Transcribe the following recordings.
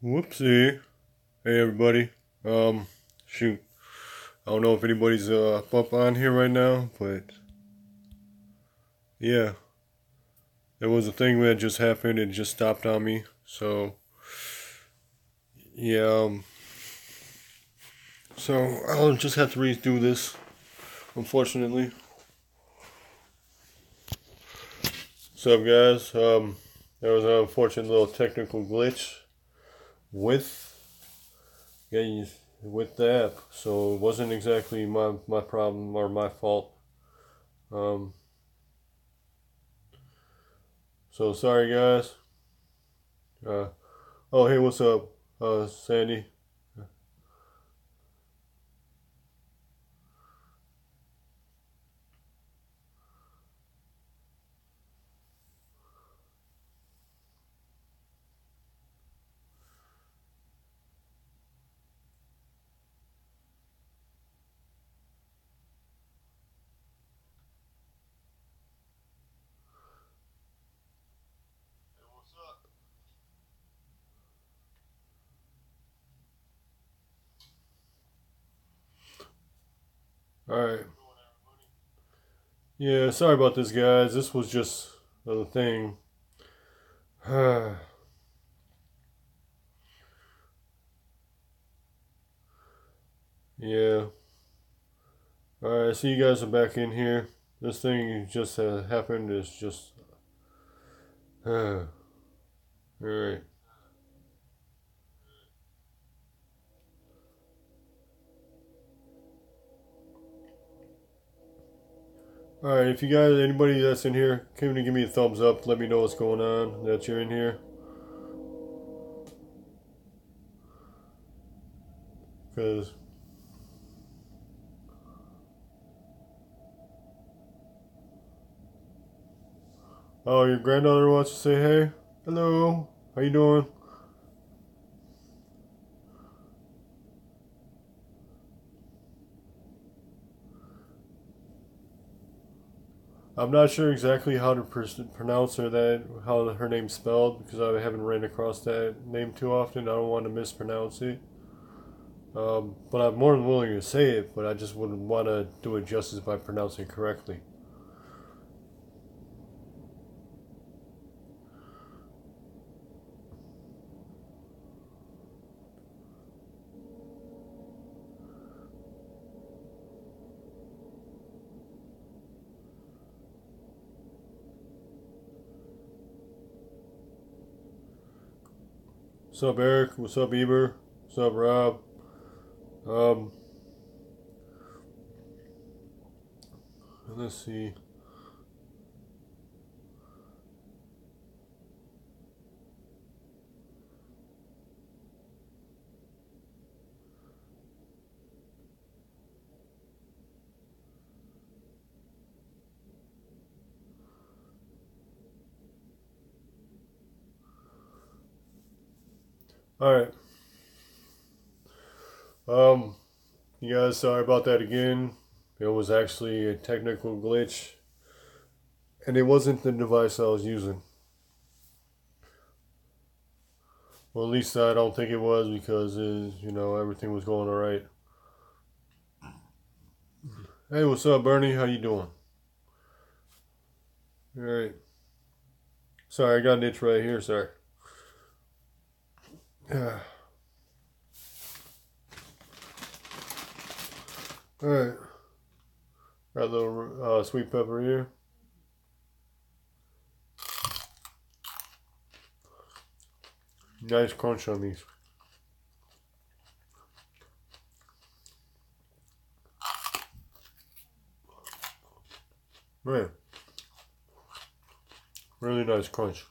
Whoopsie. Hey everybody. Shoot. I don't know if anybody's up on here right now, but yeah. There was a thing that just happened, it just stopped on me. So yeah, so I'll just have to redo this, unfortunately. What's up guys? There was an unfortunate little technical glitch with yeah, with the app. So it wasn't exactly my problem or my fault. Um so sorry guys. Uh oh hey, what's up? Sandy. Alright. Yeah, sorry about this, guys. This was just the thing. Yeah. Alright, so you guys are back in here. This thing just happened. It's just. Alright. Alright, if you guys, anybody that's in here, come and give me a thumbs up. Let me know what's going on, that you're in here. Because. Oh, your granddaughter wants to say hey. Hello. How you doing? I'm not sure exactly how to pronounce how her name's spelled, because I haven't ran across that name too often. I don't want to mispronounce it. But I'm more than willing to say it, but I just wouldn't want to do it justice by pronouncing it correctly. What's up, Eric? What's up, Eber? What's up, Rob? Um, let's see. All right. Um, you guys, sorry about that again. It was actually a technical glitch, and it wasn't the device I was using. Well, at least I don't think it was, because everything was going all right. Hey, what's up, Bernie? How you doing? All right. Sorry, I got an itch right here. Sorry. All right. Got a little sweet pepper here. Nice crunch on these. Man, really nice crunch.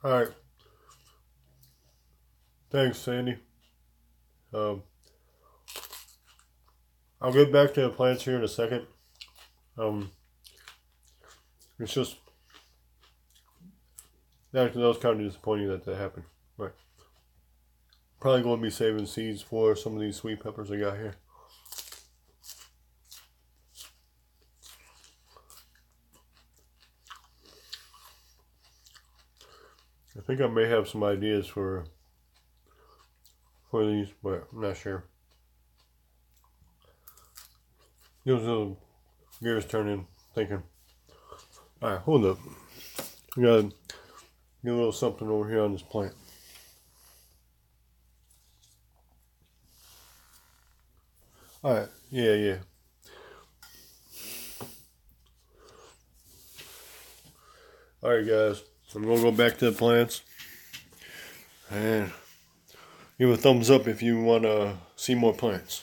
All right. Thanks, Sandy. Um, I'll get back to the plants here in a second. Um, it's just that was kind of disappointing that happened. Right. Probably going to be saving seeds for some of these sweet peppers I got here. I think I may have some ideas for these, but I'm not sure. Those little gears turning, thinking. Alright, hold up. We gotta get a little something over here on this plant. Alright, yeah. Alright guys, I'm gonna go back to the plants and give a thumbs up if you wanna see more plants.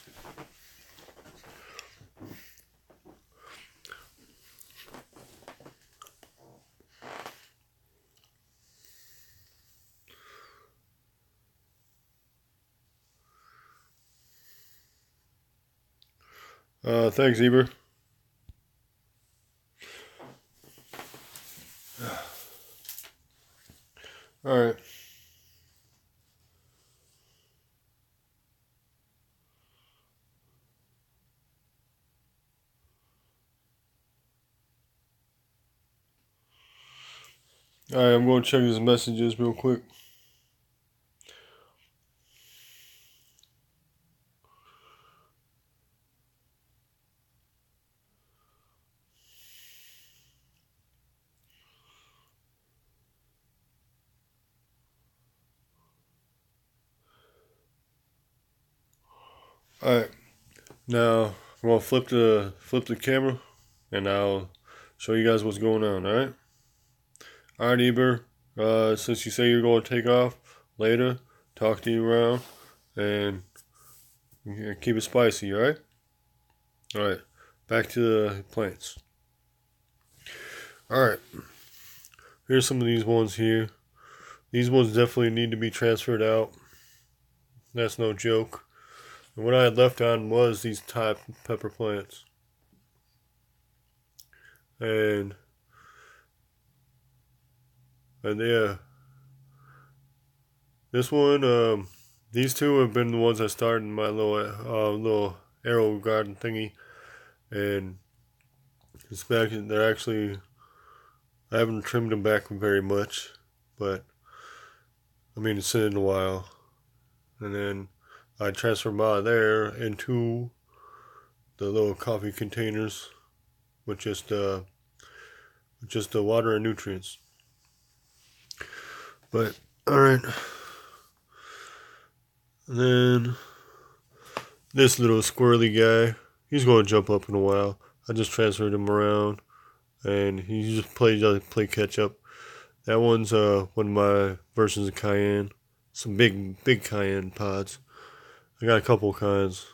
Thanks, Eber. Alright. Alright, I'm going to check these messages real quick. Alright, now I'm gonna flip the camera and I'll show you guys what's going on, alright? Alright, Eber, since you say you're going to take off later, talk to you around and keep it spicy, alright? Alright, back to the plants. Alright, here's some of these ones here. These ones definitely need to be transferred out. That's no joke. And what I had left on was these Thai pepper plants. And yeah, this one, these two have been the ones I started in my little arrow garden thingy. And it's back, they're actually, I haven't trimmed them back very much, but I mean, it's in a while. And then I transfer them out of there into the little coffee containers with just the water and nutrients. But alright. And then this little squirrely guy, he's gonna jump up in a while. I just transferred him around and he just play catch up. That one's one of my versions of cayenne. Some big cayenne pods. I got a couple kinds.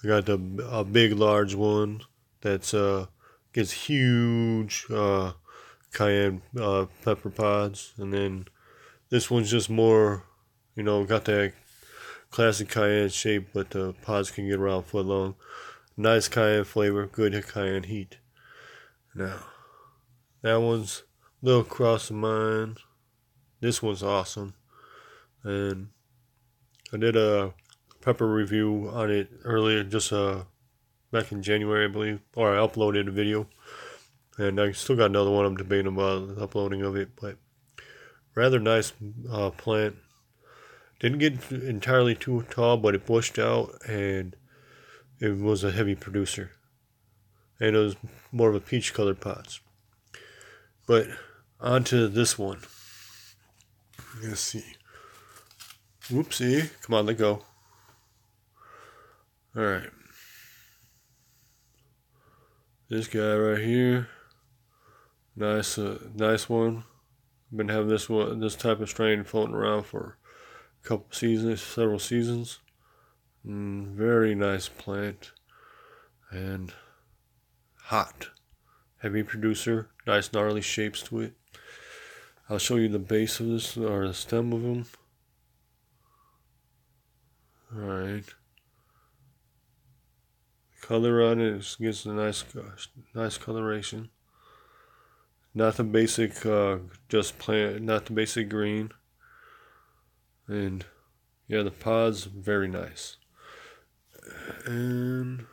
I got a big large one that's gets huge cayenne pepper pods, and then this one's just more, got that classic cayenne shape, but the pods can get around a foot long. Nice cayenne flavor, good cayenne heat. Now, that one's a little cross of mine. This one's awesome, and I did a pepper review on it earlier, just back in January, I believe, or I uploaded a video, and I still got another one I'm debating about the uploading of it, but rather nice plant. Didn't get entirely too tall, but it bushed out, and it was a heavy producer, and it was more of a peach colored pots. But onto this one. Let's see. Whoopsie. Come on, let go. Alright. This guy right here. Nice one. Been having this type of strain floating around for a couple seasons, several seasons. Very nice plant. And hot. Heavy producer. Nice gnarly shapes to it. I'll show you the base of this, or the stem of them. Alright. Color on it gives a nice coloration. Not the basic, just plant, not the basic green. And yeah, the pods, very nice. And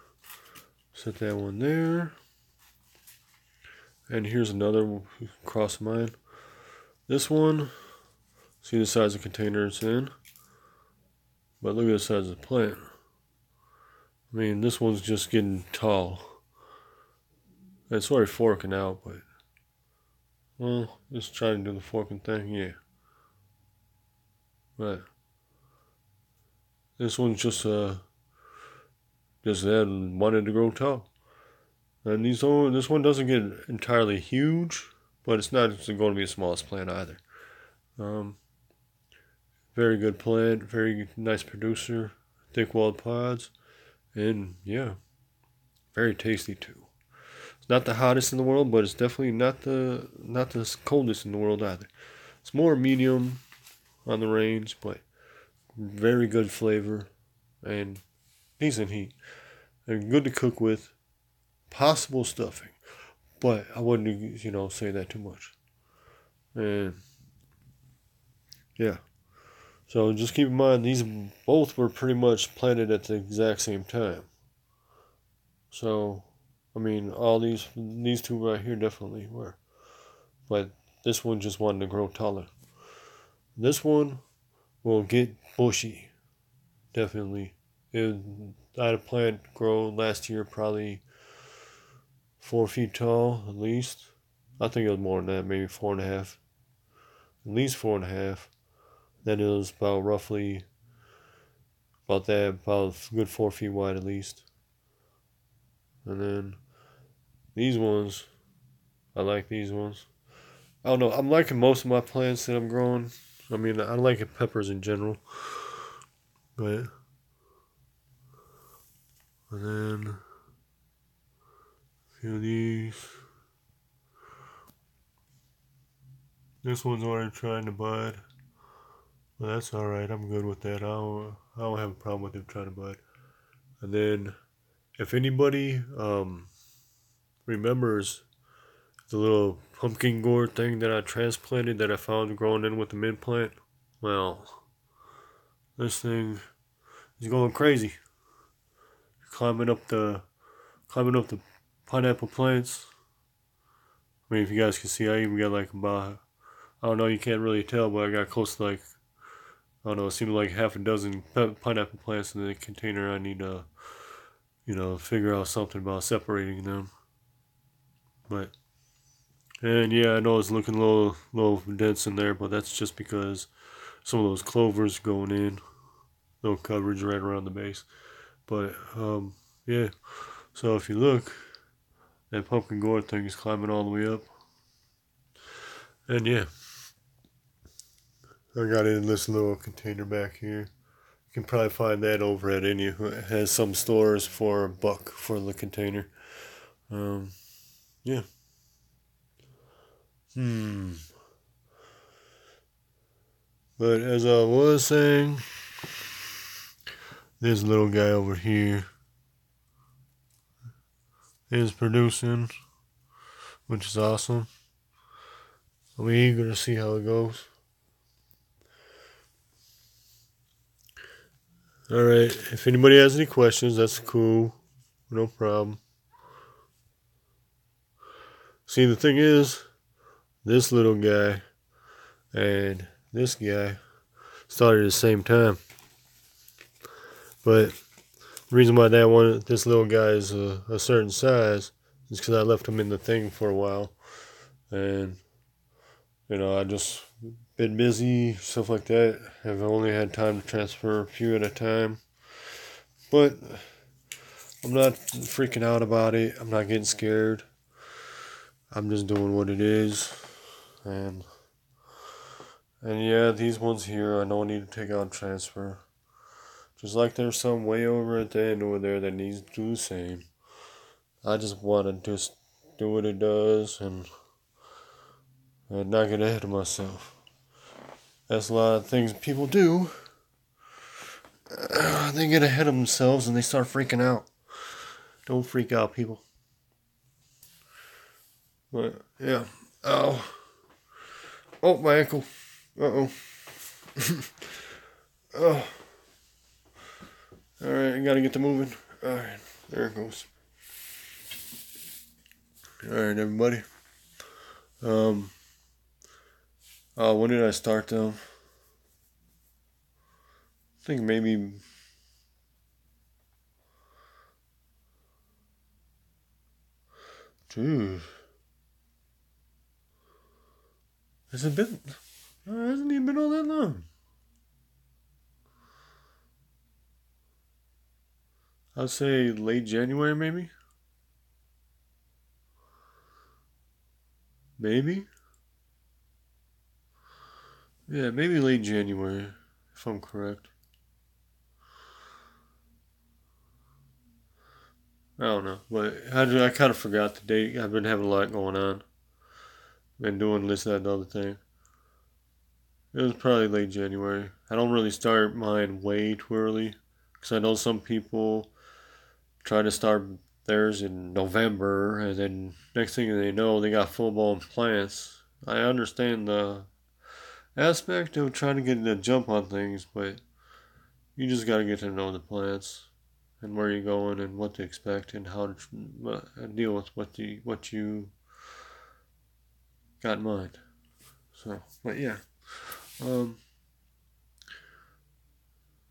set that one there. And here's another cross mine. This one, See the size of container it's in. But look at the size of the plant. I mean, this one's just getting tall. It's already forking out, but well, just trying to do the forking thing, yeah. But this one's just wanted to grow tall. And this one doesn't get entirely huge, but it's not going to be the smallest plant either. Very good plant, very nice producer, thick-walled pods, and yeah, very tasty too. It's not the hottest in the world, but it's definitely not the coldest in the world either. It's more medium on the range, but very good flavor and decent heat. They're good to cook with. Possible stuffing, but I wouldn't, say that too much. And yeah, so just keep in mind these both were pretty much planted at the exact same time. So, I mean, all these two right here definitely were, but this one just wanted to grow taller. This one will get bushy, definitely. I had a plant grow last year probably 4 feet tall at least. I think it was more than that, maybe 4.5. At least 4.5. Then it was about roughly about a good 4 feet wide at least. And then these ones, I like these ones. I don't know, I'm liking most of my plants that I'm growing. I mean, I like peppers in general. But, and then a few of these. This one's already trying to bud. Well, that's alright. I'm good with that. I don't have a problem with them trying to bud. And then, if anybody remembers the little pumpkin gourd thing that I transplanted that I found growing in with the mint plant, well, this thing is going crazy. Climbing up the pineapple plants. I mean, if you guys can see, I even got like about, I don't know, you can't really tell, but I got close to like, I don't know, it seemed like half a dozen pineapple plants in the container. I need to, figure out something about separating them. But, and yeah, I know it's looking a little dense in there, but that's just because some of those clovers going in, no coverage right around the base. But, yeah, so if you look, that pumpkin gourd thing is climbing all the way up. And yeah, I got it in this little container back here. You can probably find that over at any. It has some stores for $1 for the container. Yeah. But as I was saying, this little guy over here is producing, which is awesome. I'm eager to see how it goes. Alright, if anybody has any questions, that's cool. No problem. See, the thing is, this little guy and this guy started at the same time. But the reason why this little guy is a certain size is because I left him in the thing for a while. And, I just been busy, stuff like that. I've only had time to transfer a few at a time. But I'm not freaking out about it. I'm not getting scared. I'm just doing what it is. And yeah, these ones here I don't need to take out transfer. Just like there's some way over at the end over there that needs to do the same. I just want to just do what it does and not get ahead of myself. That's a lot of things people do. They get ahead of themselves and they start freaking out. Don't freak out, people. But, yeah. Oh, my ankle. Uh-oh. Oh. Alright, I gotta get to moving. Alright, there it goes. Alright, everybody. When did I start them? think maybe. Dude. Has it been? Hasn't even been all that long. I'd say late January, maybe. Maybe. Yeah, maybe late January, if I'm correct. I don't know, but I kind of forgot the date. I've been having a lot going on. Been doing this, that, and the other thing. It was probably late January. I don't really start mine way too early because I know some people try to start theirs in November, and then next thing they know, they got full blown plants. I understand the aspect of trying to get a jump on things, but you just got to get to know the plants and where you're going and what to expect and how to deal with what you got in mind. So, but yeah. Um,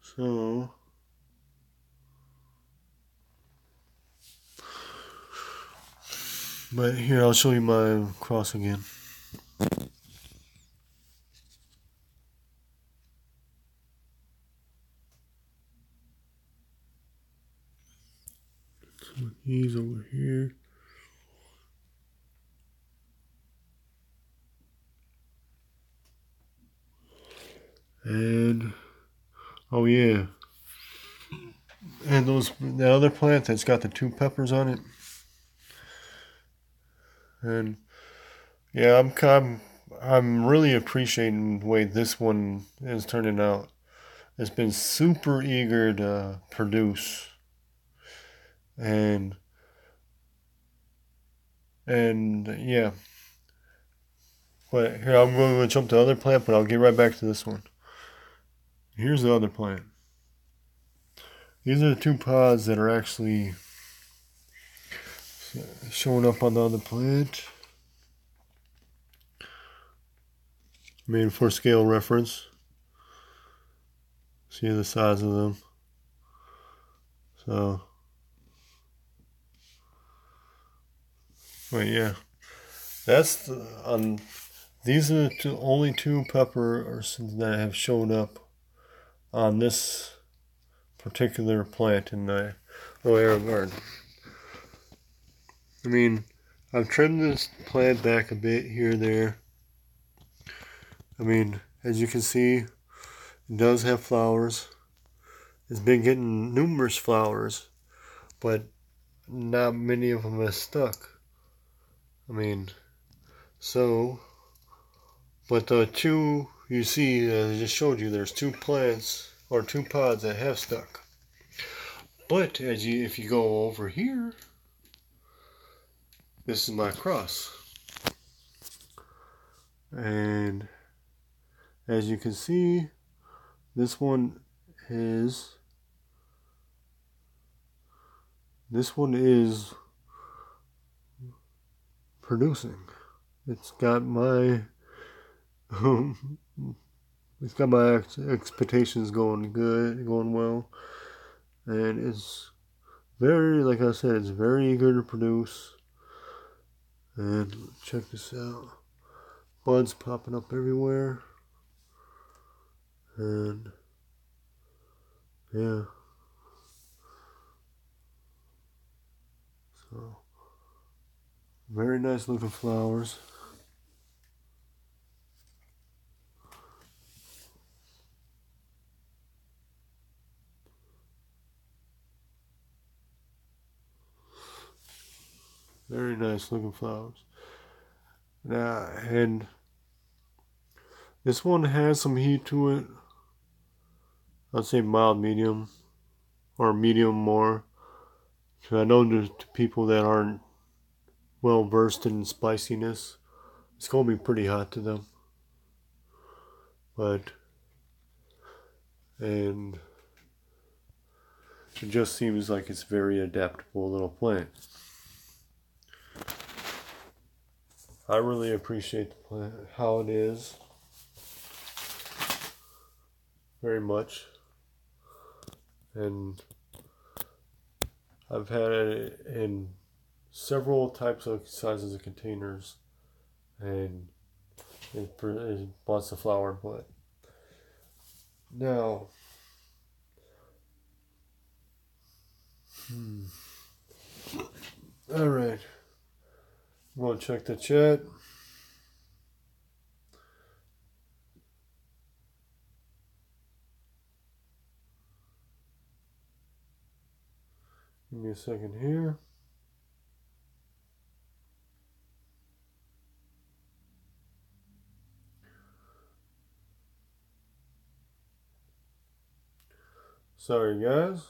so, but here, I'll show you my cross again. So he's over here. And, oh yeah. And the other plant that's got the two peppers on it. And yeah, I'm really appreciating the way this one is turning out. It's been super eager to produce, and yeah. But here I'm going to jump to the other plant, but I'll get right back to this one. Here's the other plant. These are the two pods that are actually showing up on the other plant. Made for scale reference. See the size of them. So, but yeah, that's these are the only two peppers that have shown up on this particular plant in the Royal Garden. I mean, I've trimmed this plant back a bit here and there. I mean, as you can see, it does have flowers. It's been getting numerous flowers, but not many of them have stuck. I mean, so, but the two you see, as I just showed you, there's two plants or two pods that have stuck. But if you go over here, this is my cross, and as you can see, this one is producing. It's got my it's got my expectations going good, going well, and it's very, like I said, it's very eager to produce. And check this out, buds popping up everywhere, and yeah, so very nice looking flowers. Very nice looking flowers. Now, and this one has some heat to it. I'd say mild medium, or medium more. Because I know there's people that aren't well versed in spiciness. It's going to be pretty hot to them. But, and it just seems like it's very adaptable little plant. I really appreciate the plant, how it is. Very much. and I've had it in several types of sizes of containers, and it wants the flower, but now, all right, I'm gonna check the chat. Give me a second here. Sorry, guys.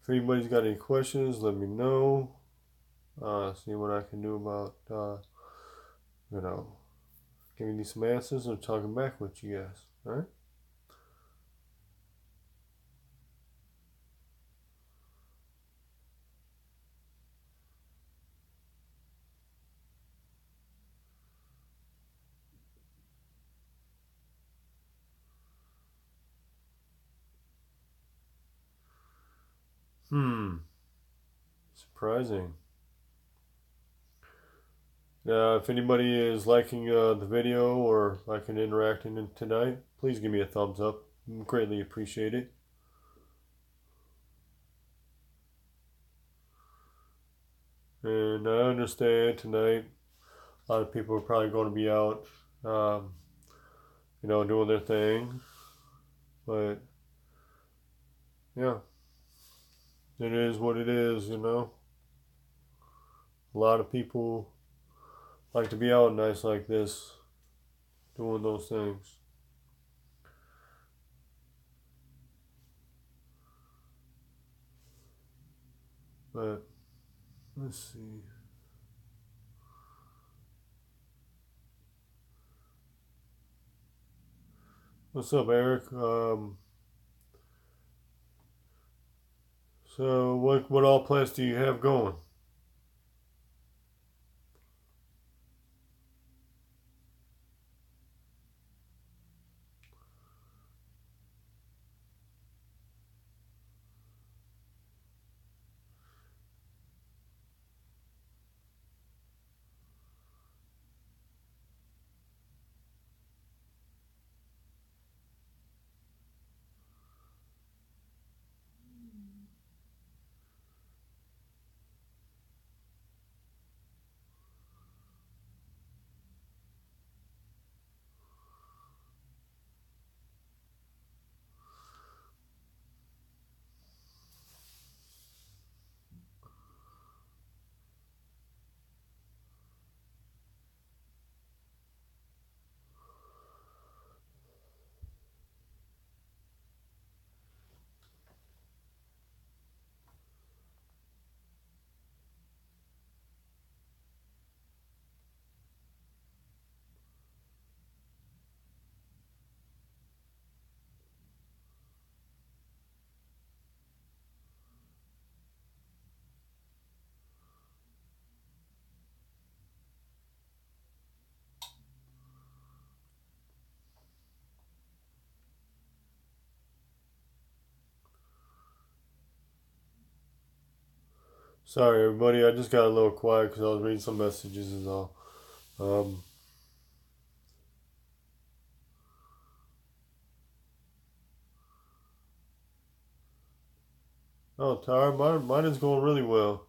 If anybody's got any questions, let me know. See what I can do about, you know, giving you some answers or talking back with you guys. All right. Surprising. If anybody is liking the video or liking interacting tonight, please give me a thumbs up. Greatly appreciate it. And I understand tonight a lot of people are probably going to be out, doing their thing. But yeah, it is what it is, A lot of people like to be out nights like this, doing those things. But let's see. What's up, Eric? So what all plans do you have going? Sorry, everybody. I just got a little quiet because I was reading some messages and all. Um, Tara, mine is going really well.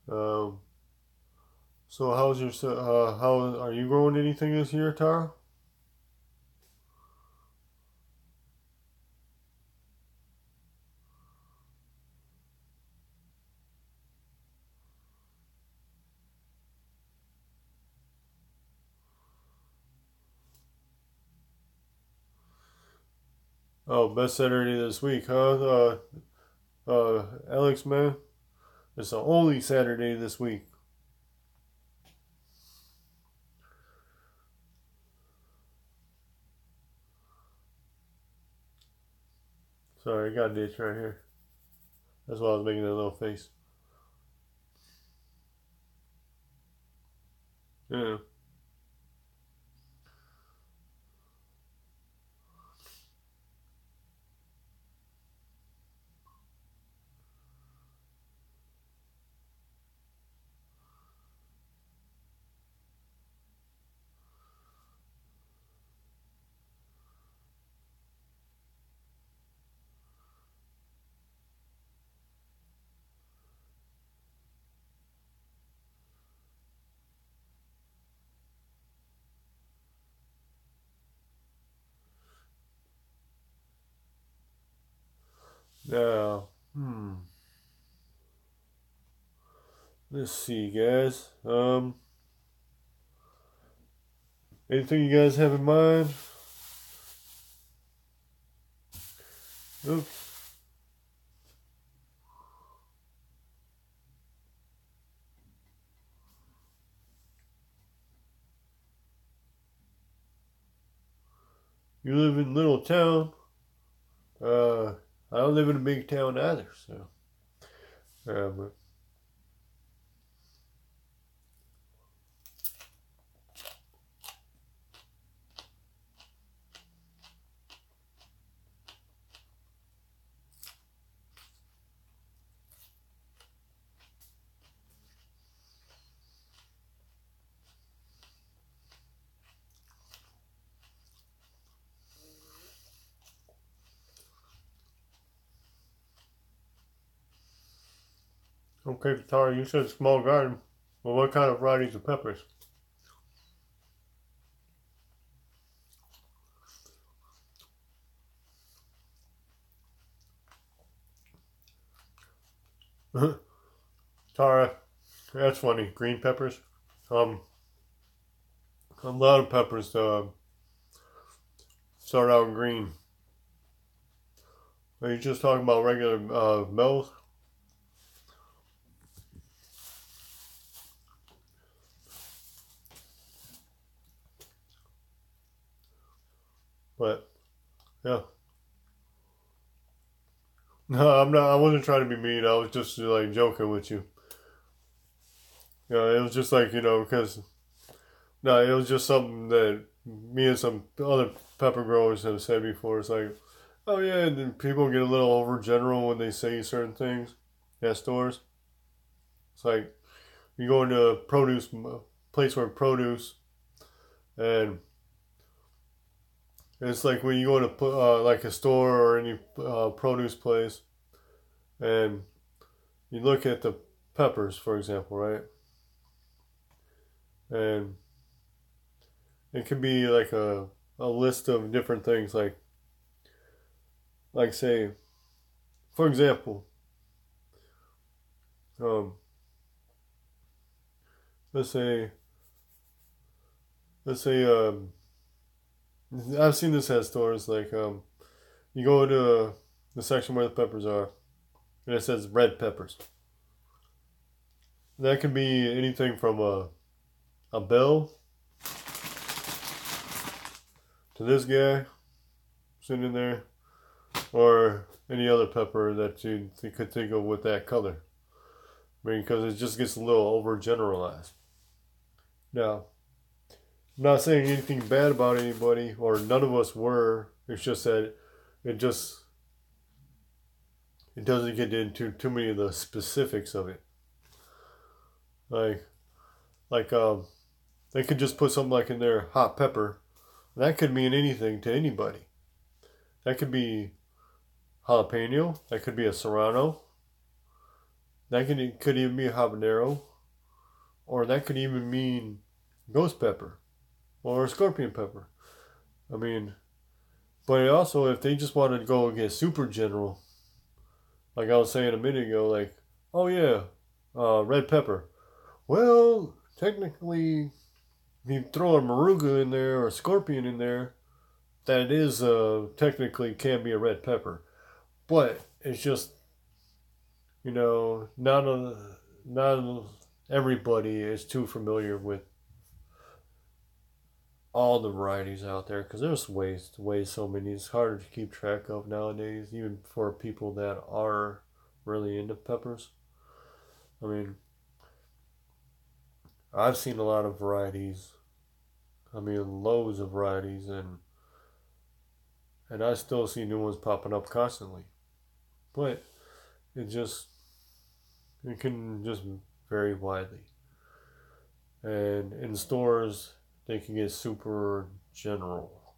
Um, so how are you growing anything this year, Tara? Oh, best Saturday this week, huh? Alex, man, it's the only Saturday this week. Sorry, I got a ditch right here. That's why I was making that little face. Yeah. Now, let's see, guys. Anything you guys have in mind? Oops. You live in a little town. I don't live in a big town either, so. But okay, Tara, you said small garden. Well, what kind of varieties of peppers? Tara, that's funny. Green peppers. Um, a lot of peppers start out green. Are you just talking about regular bells? But yeah, no, I'm not. I wasn't trying to be mean. I was just like joking with you. It was just like because no, it was just something that me and some other pepper growers have said before. It's like, oh yeah, and then people get a little overgeneral when they say certain things at stores. It's like you go into a produce place where produce, and it's like when you go to like a store or any produce place, and you look at the peppers, for example, right? And it can be like a list of different things, like say, for example, um, let's say let's say I've seen this at stores like you go to the section where the peppers are, and it says red peppers. That can be anything from a bell to this guy sitting in there, or any other pepper that you could think of with that color. I mean, because it just gets a little overgeneralized. Now, I'm not saying anything bad about anybody, or none of us were. It's just that it just it doesn't get into too many of the specifics of it. Like like they could just put something like in there hot pepper. That could mean anything to anybody. That could be jalapeno. That could be a serrano. Could even be a habanero, or that could even mean ghost pepper or scorpion pepper. I mean, but also if they just wanted to go and get super general, like I was saying a minute ago, like, oh yeah, red pepper. Well, technically, if you throw a moruga in there or a scorpion in there, that is technically can be a red pepper. But it's just not everybody is too familiar with all the varieties out there because there's ways so many. It's harder to keep track of nowadays, even for people that are really into peppers. I mean, I've seen a lot of varieties. I mean, loads of varieties, and I still see new ones popping up constantly. But it just it can just vary widely, and in stores they can get super general,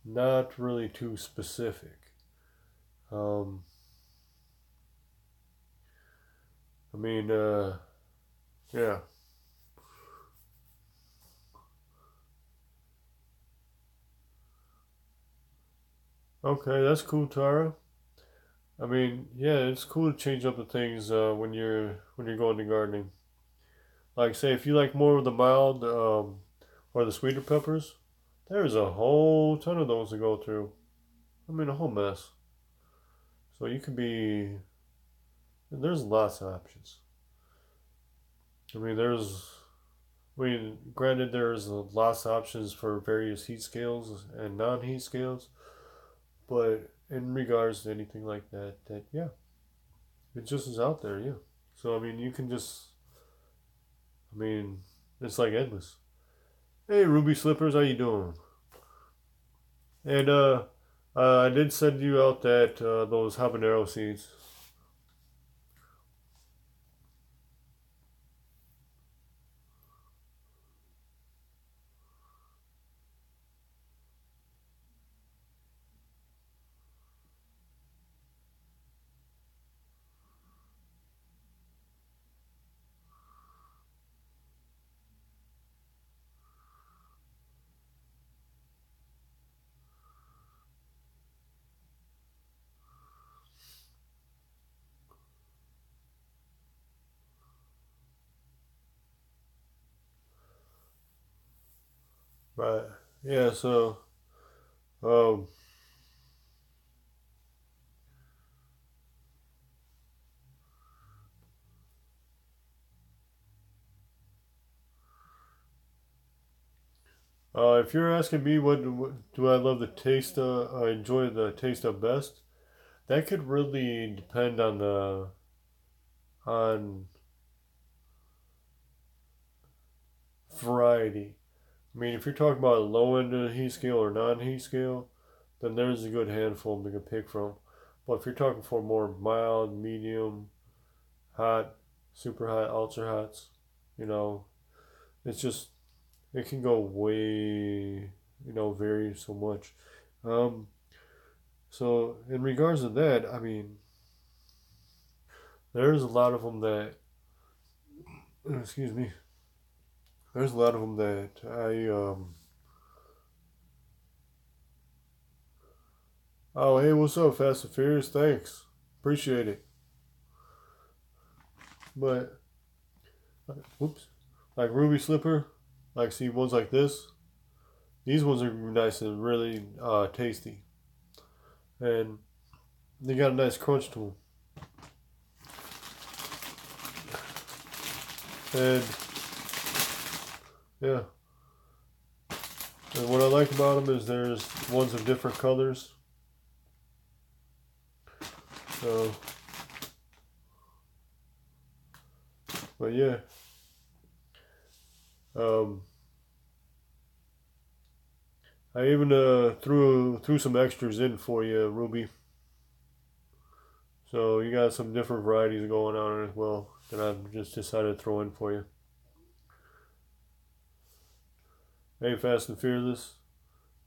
not really too specific. Um, I mean, yeah. Okay, that's cool, Tara. I mean, yeah, it's cool to change up the things when you're going to gardening. Like, say, if you like more of the mild or the sweeter peppers, there's a whole ton of those to go through. I mean, a whole mess. So you can be there's lots of options. I mean, granted, there's lots of options for various heat scales and non-heat scales, but in regards to anything like that, yeah, it just is out there, yeah. So I mean, you can just, I mean, it's like endless. Hey, Ruby Slippers, how you doing? And I did send you out that those habanero seeds. Right. Yeah. So, um, if you're asking me what do I love the taste, I enjoy the taste of best. That could really depend on the on variety. I mean, if you're talking about low end of the heat scale or non-heat scale, then there's a good handful to pick from. But if you're talking for more mild, medium, hot, super hot, ultra hots, you know, it's just it can go way, vary so much. Um, so in regards to that, I mean, there's a lot of them that, excuse me, there's a lot of them that oh, hey, what's up, Fast and Furious? Thanks, appreciate it. But, whoops, like Ruby Slipper, like see ones like this. These ones are nice and really tasty, and they got a nice crunch to them. And yeah, and what I like about them is there's ones of different colors. So, but yeah, um, I even threw some extras in for you, Ruby. So you got some different varieties going on as well that I've just decided to throw in for you. Hey, Fast and Fearless,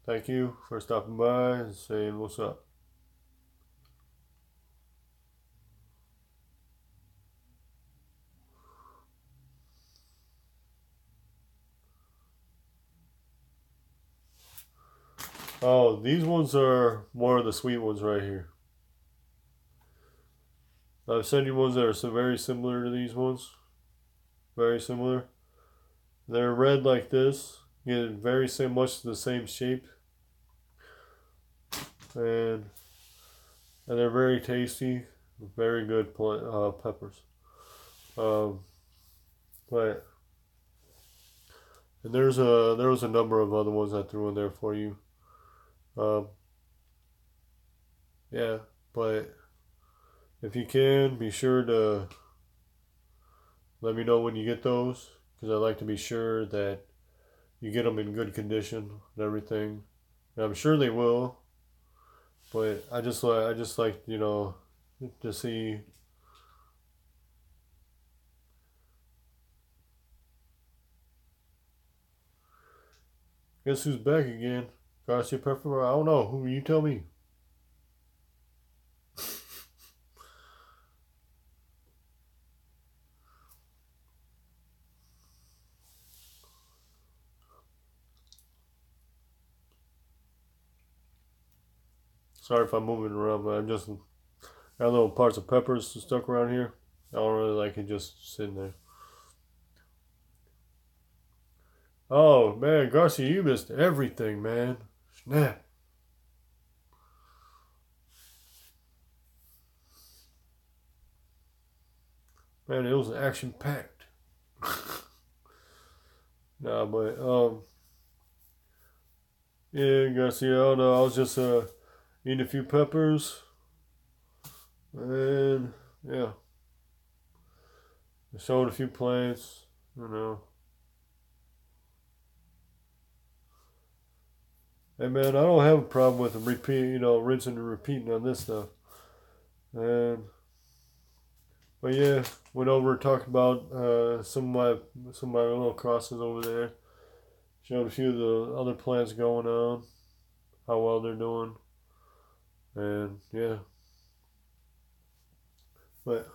thank you for stopping by and saying what's up. Oh, these ones are more of the sweet ones right here. I've sent you ones that are so very similar to these ones. Very similar. They're red like this. Get very same, much the same shape, and they're very tasty. Very good peppers. Um, but and there was a number of other ones I threw in there for you. Um, yeah, but if you can, be sure to let me know when you get those, because I like to be sure that you get them in good condition and everything. And I'm sure they will, but I just like to see. Guess who's back again? Garcia Pepper? I don't know. Who you tell me? Sorry if I'm moving around, but I'm just got little parts of peppers stuck around here. I don't really like it just sitting there. Oh man, Garcia, you missed everything, man. Snap. Man, it was action packed. Nah, but yeah, Garcia, I don't know. I was just eating a few peppers, and yeah, showing a few plants. You know, hey man, I don't have a problem with rinsing and repeating on this stuff. And but yeah, went over and talked about some of my little crosses over there. Showed a few of the other plants going on, how well they're doing, and yeah. But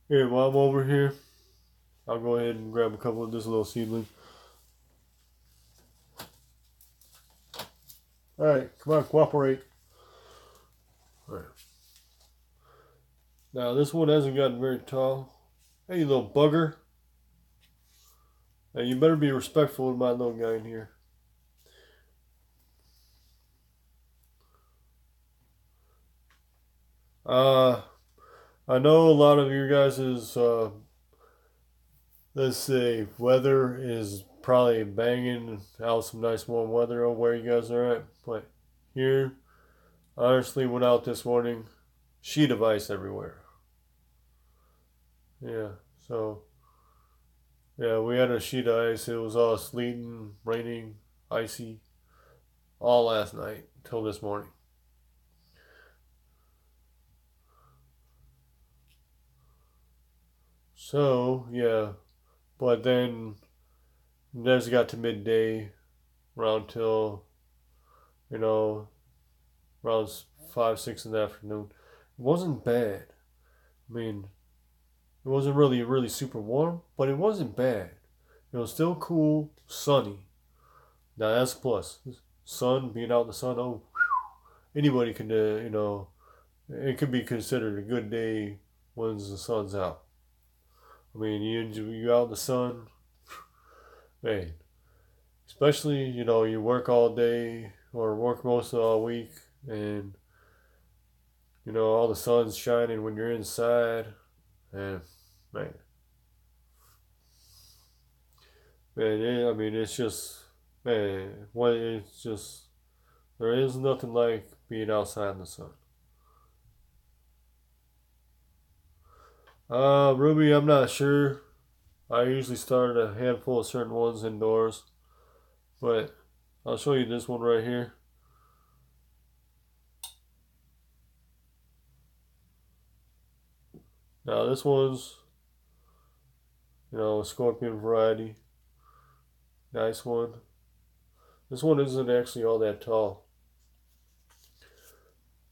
here, while I'm over here, I'll go ahead and grab a couple of this little seedling. All right, come on, cooperate. All right. Now this one hasn't gotten very tall. Hey, you little bugger. Now you better be respectful of my little guy in here. I know a lot of you guys' let's say weather is probably banging out some nice warm weather over where you guys are at, but here, I honestly went out this morning, sheet of ice everywhere. Yeah, so yeah, we had a sheet of ice. It was all sleeting, raining, icy, all last night till this morning. So yeah, but then as it got to midday, around till you know around 5, 6 in the afternoon, it wasn't bad. I mean, it wasn't really super warm, but it wasn't bad. It was still cool, sunny. Now that's a plus. Sun, being out in the sun, oh, anybody can, it could be considered a good day when the sun's out. I mean, you out in the sun, man. Especially, you work all day or work most of the week, and all the sun's shining when you're inside, and man, I mean, it's just, man, it's just, there is nothing like being outside in the sun. Ruby, I'm not sure. I usually start a handful of certain ones indoors, but I'll show you this one right here. Now this one's, a scorpion variety. Nice one. This one isn't actually all that tall.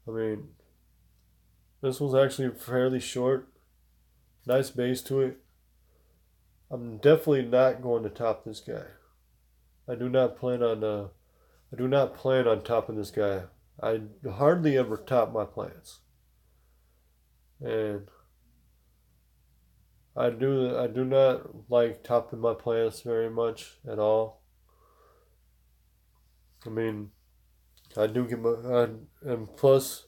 I mean, this one's actually fairly short. Nice base to it. I'm definitely not going to top this guy. I do not plan on topping this guy. I hardly ever top my plants. And I do not like topping my plants very much at all. I mean, I do get and plus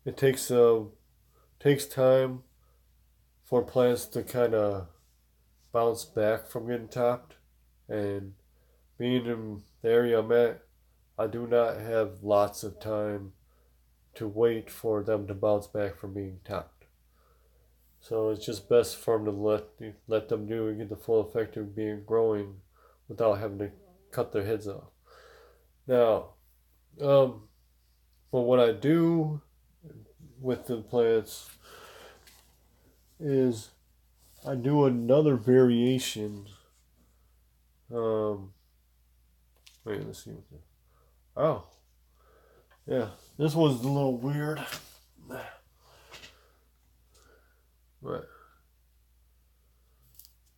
it takes time for plants to kind of bounce back from getting topped, and being in the area I'm at, I do not have lots of time to wait for them to bounce back from being topped. So it's just best for them to let them do and get the full effect of being growing without having to cut their heads off. Now, um, but what I do with the plants is I do another variation. Um, wait, let's see. Oh, yeah, this one's a little weird. But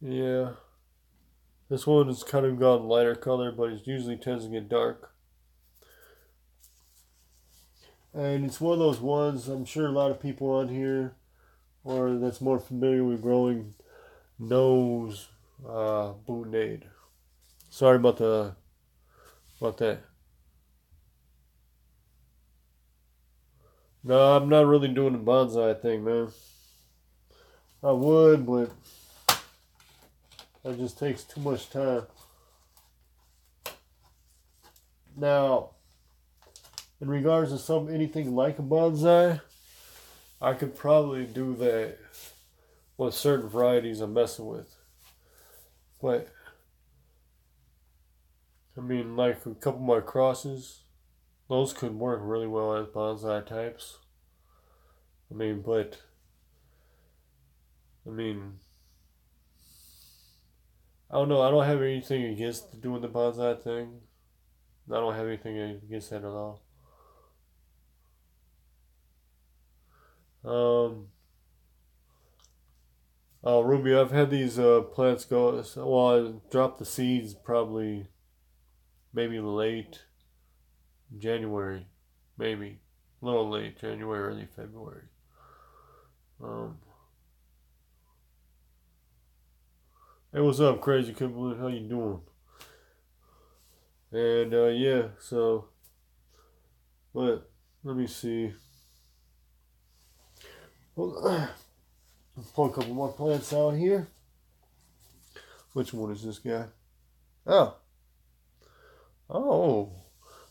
yeah, this one has kind of gone lighter color, but it usually tends to get dark. And it's one of those ones I'm sure a lot of people on here or that's more familiar with growing knows Boutonade. Sorry about that. No, I'm not really doing the bonsai thing, man. I would, but it just takes too much time. Now, in regards to anything like a bonsai, I could probably do that with certain varieties I'm messing with. But I mean, like a couple of my crosses, those could work really well as bonsai types. I mean, but I mean, I don't know. I don't have anything against doing the bonsai thing. I don't have anything against that at all. Um, oh, Ruby, I've had these plants go. Well, I dropped the seeds probably maybe late January, maybe a little late January, early February. Um, hey, what's up, Crazy Kimberly? How you doing? And yeah, so but let me see. Well, pull a couple more plants out here. Which one is this guy? Oh, oh,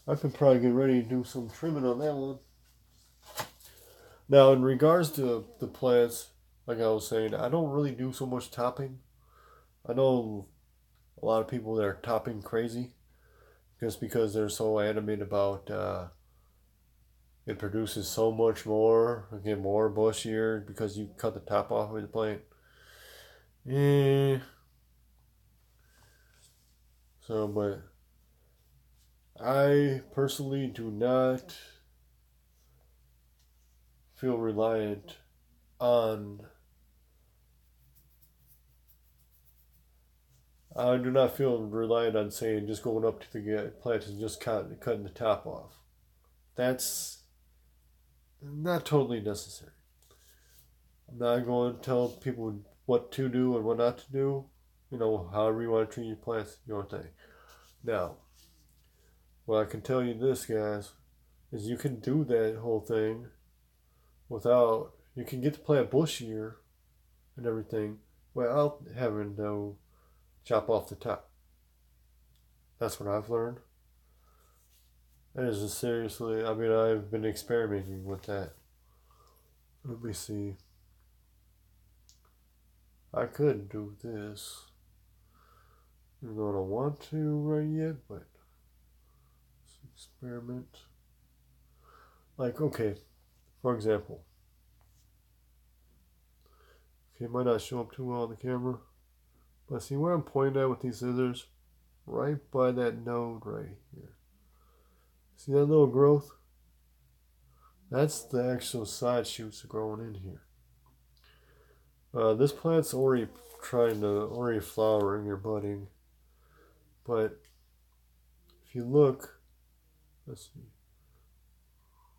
I could probably get ready to do some trimming on that one. Now, in regards to the plants, like I was saying, I don't really do so much topping. I know a lot of people that are topping crazy just because they're so animated about it produces so much more, get more bushier because you cut the top off of the plant. Eh. So, but I personally do not feel reliant on. I do not feel reliant on saying just going up to the plant and just cutting the top off. That's not totally necessary. I'm not going to tell people what to do and what not to do. You know, however you want to treat your plants, your thing. Now, what I can tell you this, guys, is you can do that whole thing without, you can get the plant bushier and everything without having to chop off the top. That's what I've learned. That is seriously, I mean, I've been experimenting with that. Let me see. I could do this. I don't want to right yet, but let's experiment. Like, okay, for example. Okay, it might not show up too well on the camera. But see where I'm pointing at with these scissors? Right by that node right here. See that little growth? That's the actual side shoots growing in here. This plant's already flowering or budding. But if you look, let's see,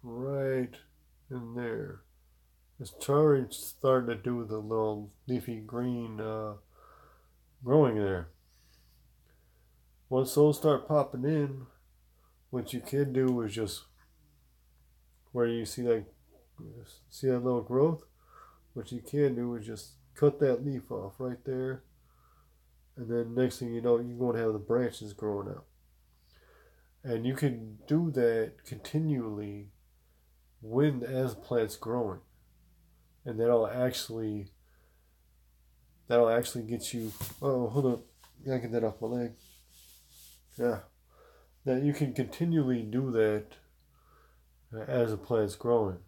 right in there, it's already starting to do the little leafy green growing there. Once those start popping in, what you can do is just where you see that little growth. What you can do is just cut that leaf off right there, and then next thing you know, you're going to have the branches growing out. And you can do that continually as the plant's growing, and that'll actually that'll actually get you. Oh, hold up. Gotta get that off my leg. Yeah. That you can continually do that as a plant's growing.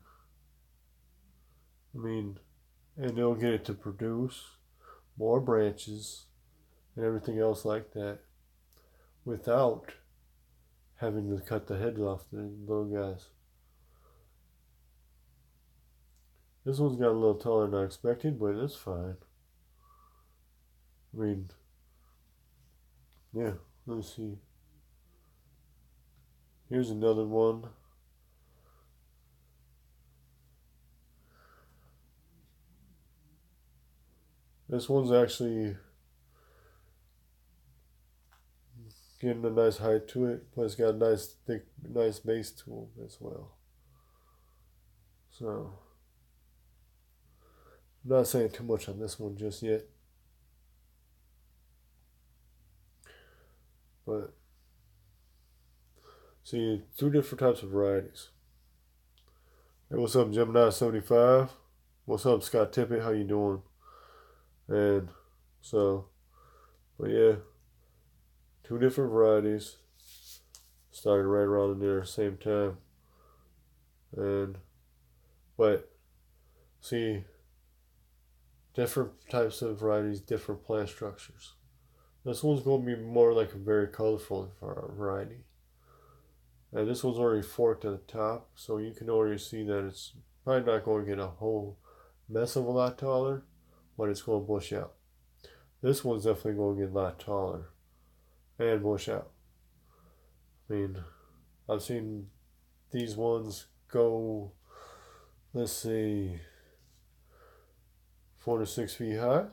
I mean, and it'll get it to produce more branches and everything else like that without having to cut the heads off the little guys. This one's got a little taller than I expected, but it's fine. I mean, yeah, let's see. Here's another one. This one's actually getting a nice height to it, but it's got a nice thick, nice base to it as well. So, I'm not saying too much on this one just yet. But, see, two different types of varieties. Hey, what's up, Gemini75? What's up, Scott Tippett? How you doing? And so, but yeah, two different varieties started right around in there same time. And, but, see, different types of varieties, different plant structures. This one's going to be more like a very colorful variety. And this one's already forked at the top, so you can already see that it's probably not going to get a whole mess of a lot taller, but it's going to bush out. This one's definitely going to get a lot taller and bush out. I mean, I've seen these ones go, let's see, 4 to 6 feet high,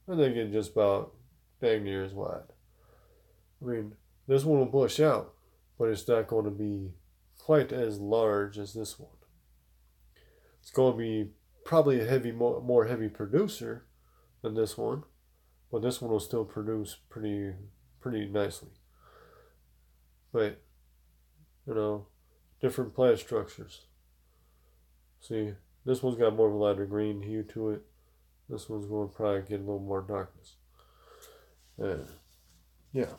and they get just about dang near as wide. I mean, this one will bush out, but it's not going to be quite as large as this one. It's going to be probably a more heavy producer than this one, but this one will still produce pretty nicely. But, you know, different plant structures. See, this one's got more of a lighter green hue to it. This one's going to probably get a little more darkness. And, yeah.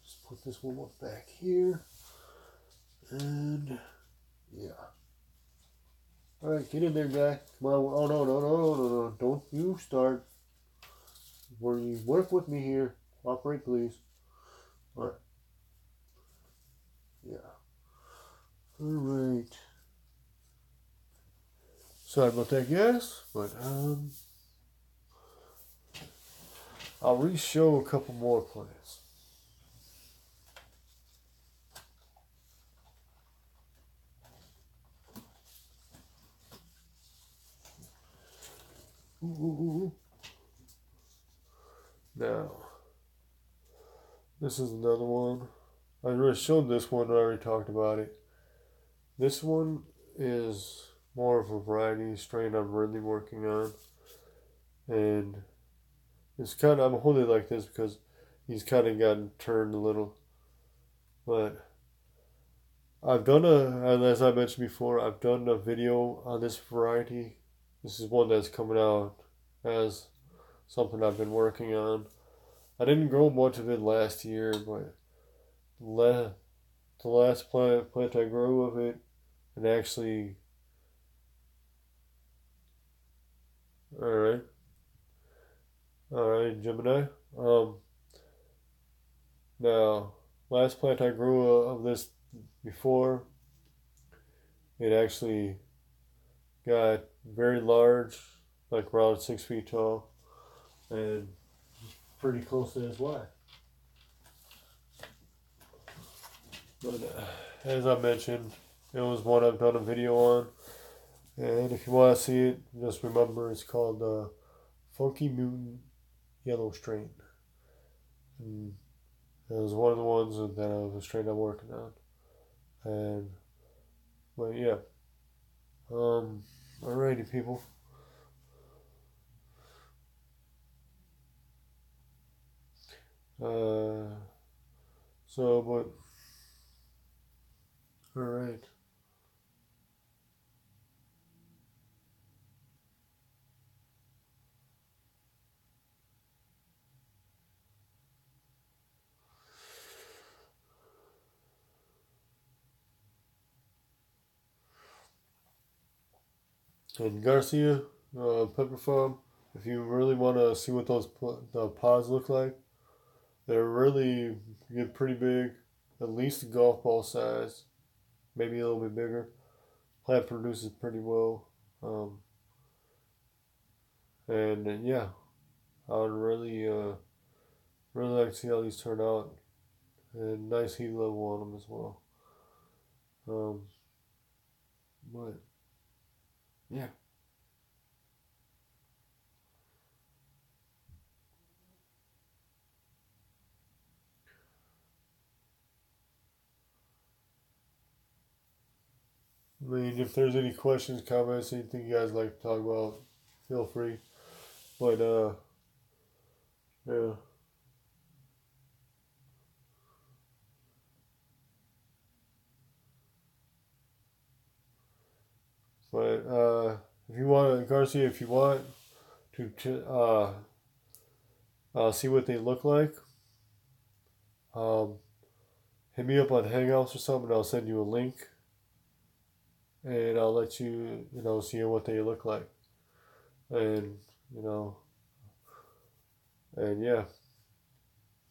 Just put this one back here. And, yeah. Alright, get in there, guy. Come on. Oh, no. Don't you start. You work with me here. Cooperate, please. Alright. Yeah. Alright. Sorry about that, guys. But, I'll re-show a couple more plants. Ooh. Now, this is another one. I already showed this one, I already talked about it. This one is more of a variety strain I'm really working on. And it's kind of, I'm holding it like this because he's kind of gotten turned a little. But I've done as I mentioned before, I've done a video on this variety. This is one that's coming out as something I've been working on. I didn't grow much of it last year, but the last plant I grew of it, and actually, all right, Gemini. Now, last plant I grew of this before, it actually got very large, like around 6 feet tall, and pretty close to his wife. But as I mentioned, it was one I've done a video on, and if you want to see it, just remember it's called Funky Mutant Yellow Strain. And it was one of the ones that I was strain I'm working on. And but yeah. Alrighty, people. But all right. And Garcia, Pepper Farm, if you really want to see what the pods look like, they're really get pretty big, at least a golf ball size, maybe a little bit bigger. Plant produces pretty well, um, and yeah, I would really like to see how these turn out, and nice heat level on them as well. Um, but yeah. I mean, if there's any questions, comments, anything you guys like to talk about, feel free. But yeah. But if you want, Garcia, if you want to see what they look like, um, hit me up on Hangouts or something. I'll send you a link, and I'll let you see what they look like, and you know, and yeah,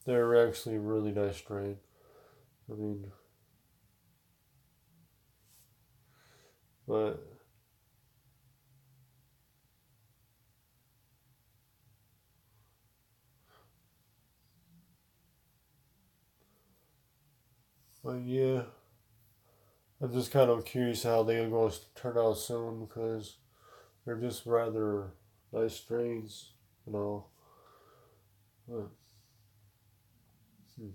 they're actually a really nice strain. I mean, but yeah, I'm just kind of curious how they're going to turn out soon because they're just rather nice strains, you know. But, hmm.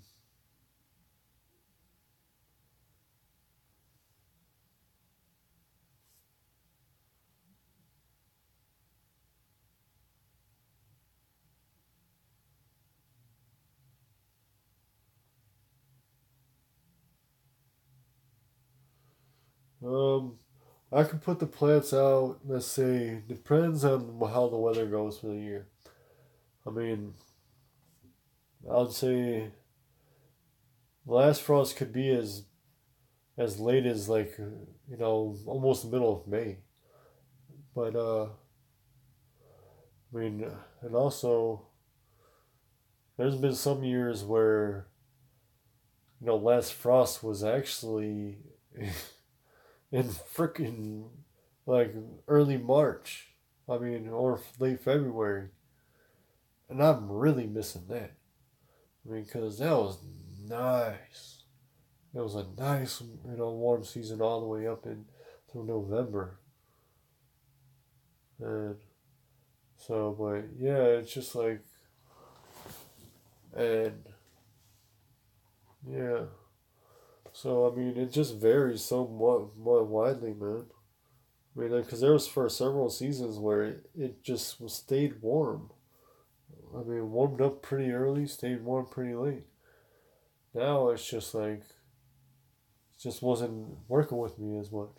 Um, I can put the plants out. Let's say depends on how the weather goes for the year. I mean, I'd say last frost could be as late as like almost the middle of May. But I mean, and also there's been some years where last frost was actually in freaking like early March. I mean, or late February, and I'm really missing that. I mean, because that was nice. It was a nice, warm season all the way up in through November, and so, but yeah, it's just like, and yeah, so I mean, it just varies so more widely, man. I mean, because there was for several seasons where it just was stayed warm. I mean, warmed up pretty early, stayed warm pretty late. Now it's just like, it just wasn't working with me as much.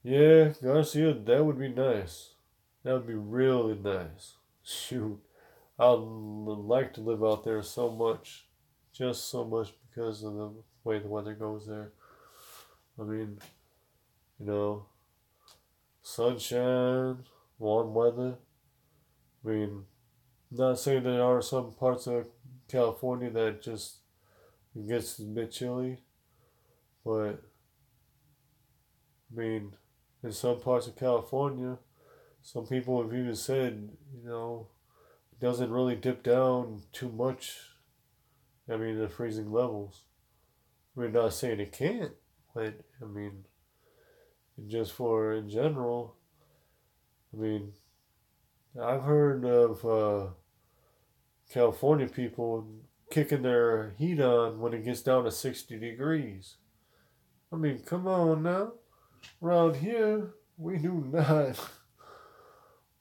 Yeah, Garcia, that would be nice. That would be really nice. Shoot, I'd like to live out there so much, just so much because of the way the weather goes there. I mean, you know, sunshine, warm weather. I mean, not saying there are some parts of California that just gets a bit chilly, but I mean, in some parts of California, some people have even said, it doesn't really dip down too much. I mean, the freezing levels. We're not saying it can't, but I mean, just for in general, I mean, I've heard of California people kicking their heat on when it gets down to 60 degrees. I mean, come on now. Around here, we do not,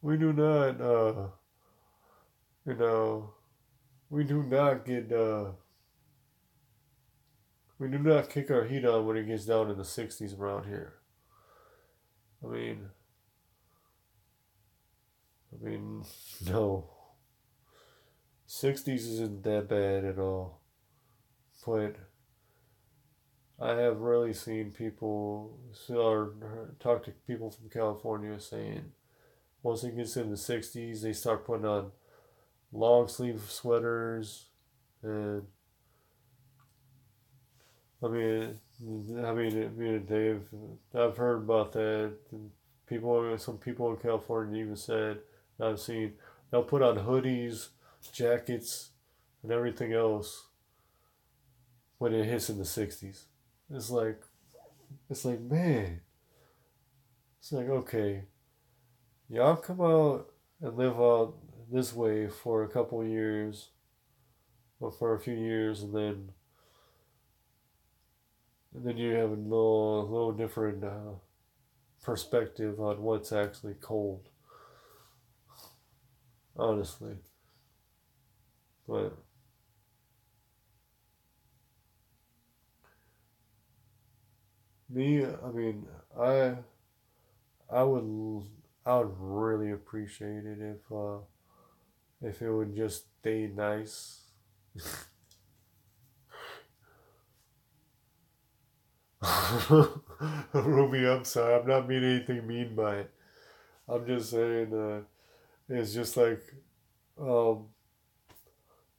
we do not, you know, we do not get, we do not kick our heat on when it gets down in the 60s around here. I mean, no. 60s isn't that bad at all. But I have really seen people or talk to people from California saying once it gets in the 60s, they start putting on long sleeve sweaters and Dave, I've heard about that. Some people in California even said I've seen they'll put on hoodies, jackets, and everything else when it hits in the 60s. It's like it's like man, it's like okay, y'all come out and live out this way for a couple of years or for a few years, and then you have a little different perspective on what's actually cold. Honestly, but me, I I would I would really appreciate it if it would just stay nice. Ruby, I'm sorry. I'm not meaning anything mean by it. I'm just saying it's just like um,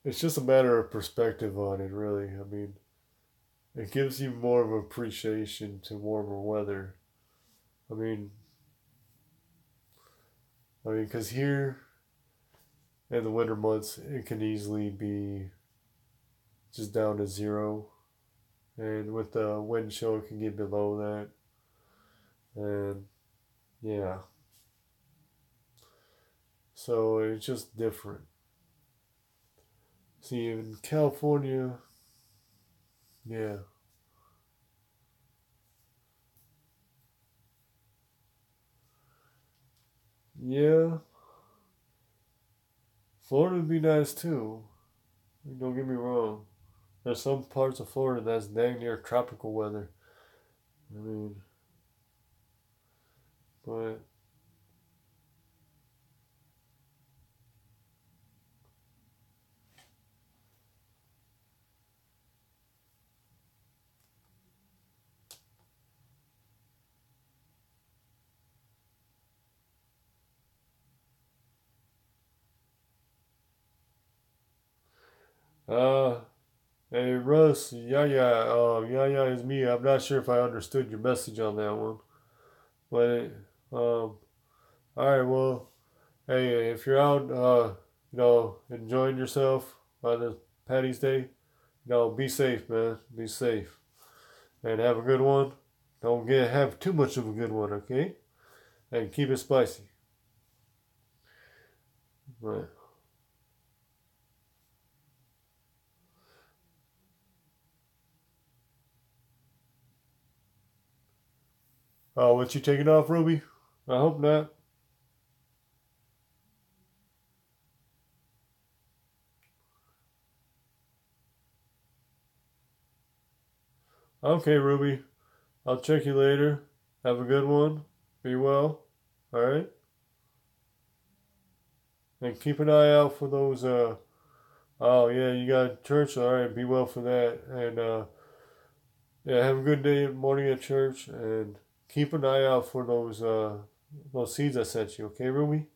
it's just a matter of perspective on it, really. It gives you more of appreciation to warmer weather. I mean, because here in the winter months, it can easily be just down to zero, and with the wind chill, it can get below that, and yeah, so it's just different. See, in California, yeah, yeah, Florida would be nice too. Don't get me wrong. There's some parts of Florida that's dang near tropical weather. I mean, but uh, hey Russ, yeah, is me. I'm not sure if I understood your message on that one, but all right, well, hey, if you're out, enjoying yourself on the Patty's Day, be safe, man. Be safe and have a good one. Don't get have too much of a good one, okay? And keep it spicy. Right. Oh, what you taking off, Ruby? I hope not. Okay, Ruby. I'll check you later. Have a good one. Be well. All right. And keep an eye out for those. Oh yeah, you got church. All right. Be well for that. And yeah, have a good day, morning at church, and keep an eye out for those seeds I sent you. Okay, Ruby.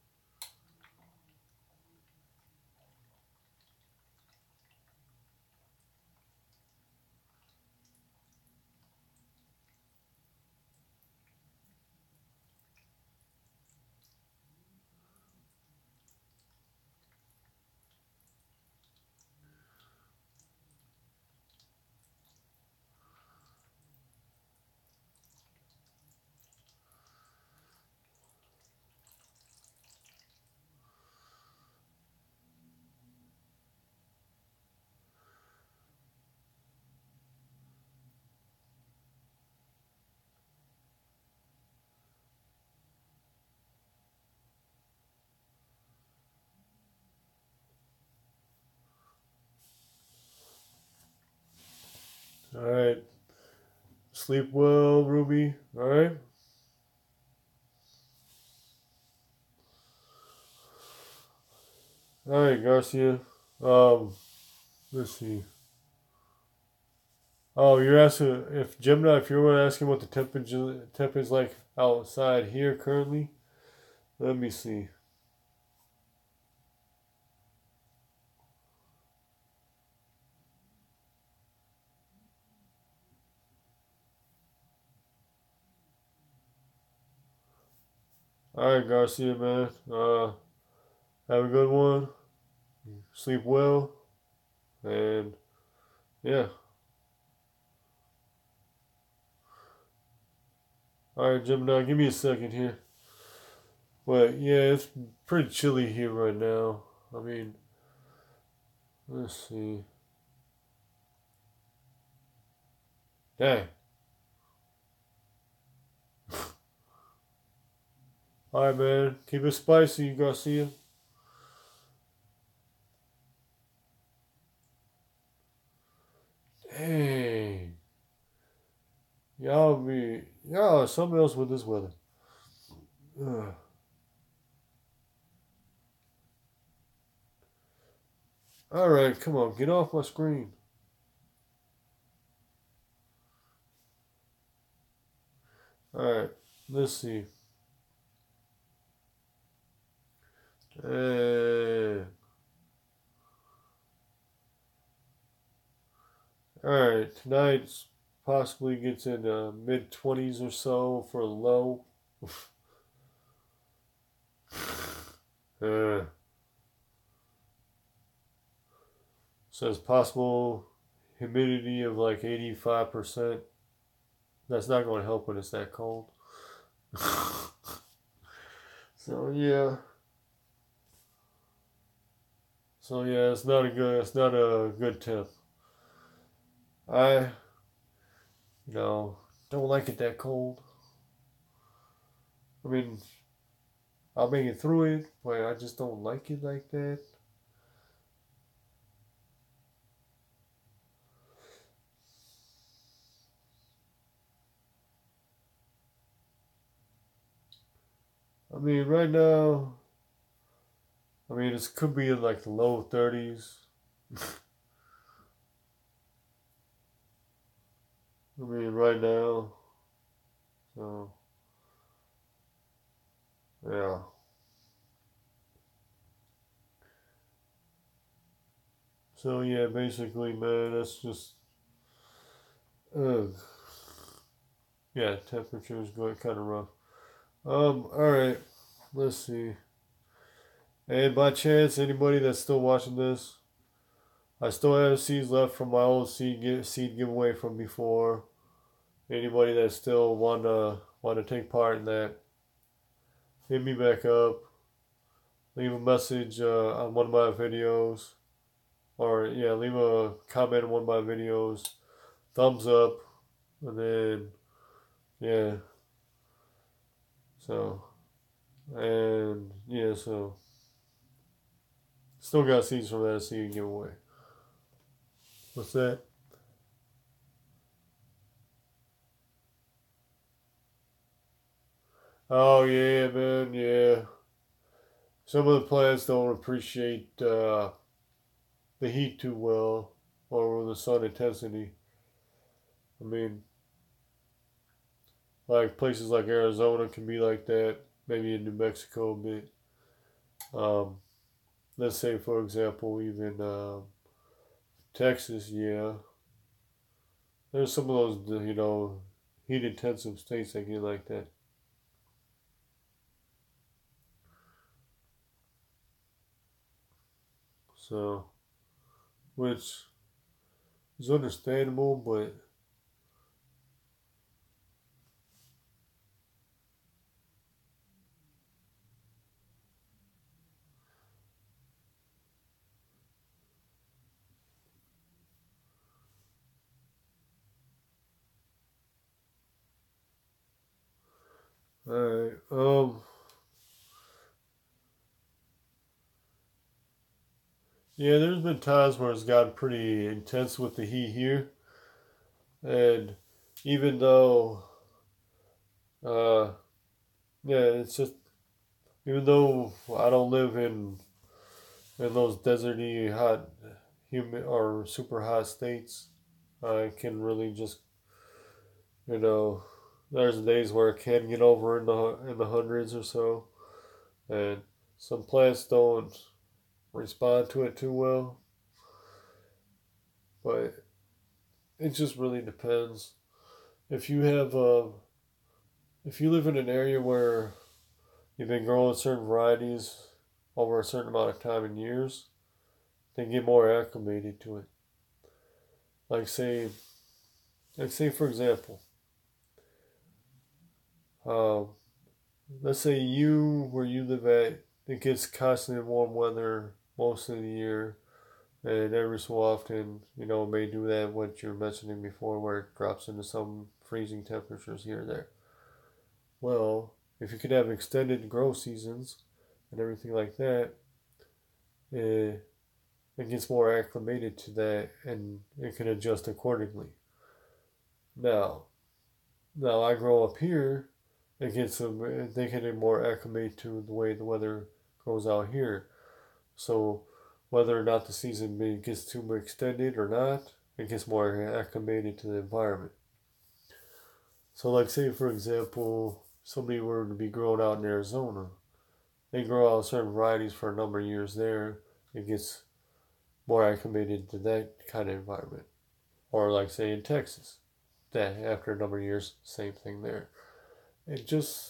All right. Sleep well, Ruby. All right. All right, Garcia. Um, let's see. Oh, you're asking if Gemini, if you were asking what the temp is like outside here currently. Let me see. All right, Garcia, man. Have a good one. Sleep well, and yeah. All right, Gemini, give me a second here. But yeah, it's pretty chilly here right now. I mean, let's see. Dang. All right, man. Keep it spicy, Garcia. Dang. Y'all are something else with this weather. Ugh. All right, come on, get off my screen. All right, let's see. Uh, all right, tonight's possibly gets in the mid 20s or so for a low. uh, says possible humidity of like 85%. That's not going to help when it's that cold. So yeah. So yeah, it's not a good tip. I, you know, don't like it that cold. I mean, I'll make it through it, but I just don't like it like that. I mean, right now, I mean, it could be in like the low 30s. I mean, right now. So, yeah. So, yeah, basically, man, that's just, ugh. Yeah, temperature is going kind of rough. Alright, let's see. And by chance, anybody that's still watching this, I still have seeds left from my old seed giveaway from before. Anybody that still wanna take part in that, hit me back up. Leave a message on one of my videos, or yeah, leave a comment on one of my videos. Thumbs up, and then yeah. So and yeah, so still got seeds from that seed giveaway. What's that? Oh yeah, man, yeah. Some of the plants don't appreciate the heat too well, or the sun intensity. I mean, like places like Arizona can be like that. Maybe in New Mexico a bit. Um, let's say, for example, even Texas. Yeah, there's some of those heat intensive states that get like that. So, which is understandable, but all right. Yeah, there's been times where it's gotten pretty intense with the heat here, and even though, uh, yeah, it's just even though I don't live in those deserty hot, humid or super hot states, I can really just, you know, there's days where it can get over in the hundreds or so, and some plants don't respond to it too well. But it just really depends. If you have if you live in an area where you've been growing certain varieties over a certain amount of time and years, then get more acclimated to it. Like say, for example, um, let's say you where you live at, it gets constantly warm weather most of the year, and every so often, it may do that what you're mentioning before, where it drops into some freezing temperatures here or there. Well, if you could have extended grow seasons and everything like that, it, it gets more acclimated to that, and it can adjust accordingly. Now, I grow up here, they get more acclimated to the way the weather goes out here. So whether or not the season gets too extended or not, it gets more acclimated to the environment. So like say for example, somebody were to be grown out in Arizona, they grow out certain varieties for a number of years there, it gets more acclimated to that kind of environment. Or like say in Texas, that after a number of years, same thing there. And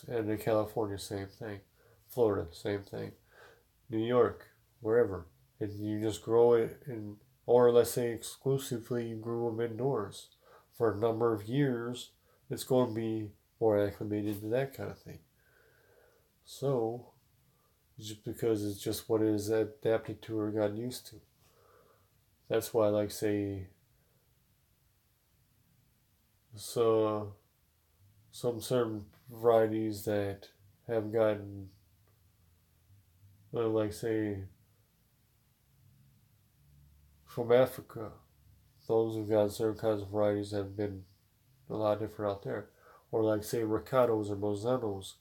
in California, same thing. Florida, same thing. New York, wherever. And you just grow it or let's say exclusively you grew them indoors for a number of years, it's going to be more acclimated to that kind of thing. So, just because it's just what it is adapted to or got used to. That's why, like, say, so some certain varieties that have gotten, like, say, from Africa, those who've got certain kinds of varieties have been a lot different out there. Or, like, say, Ricatos or Mozanos,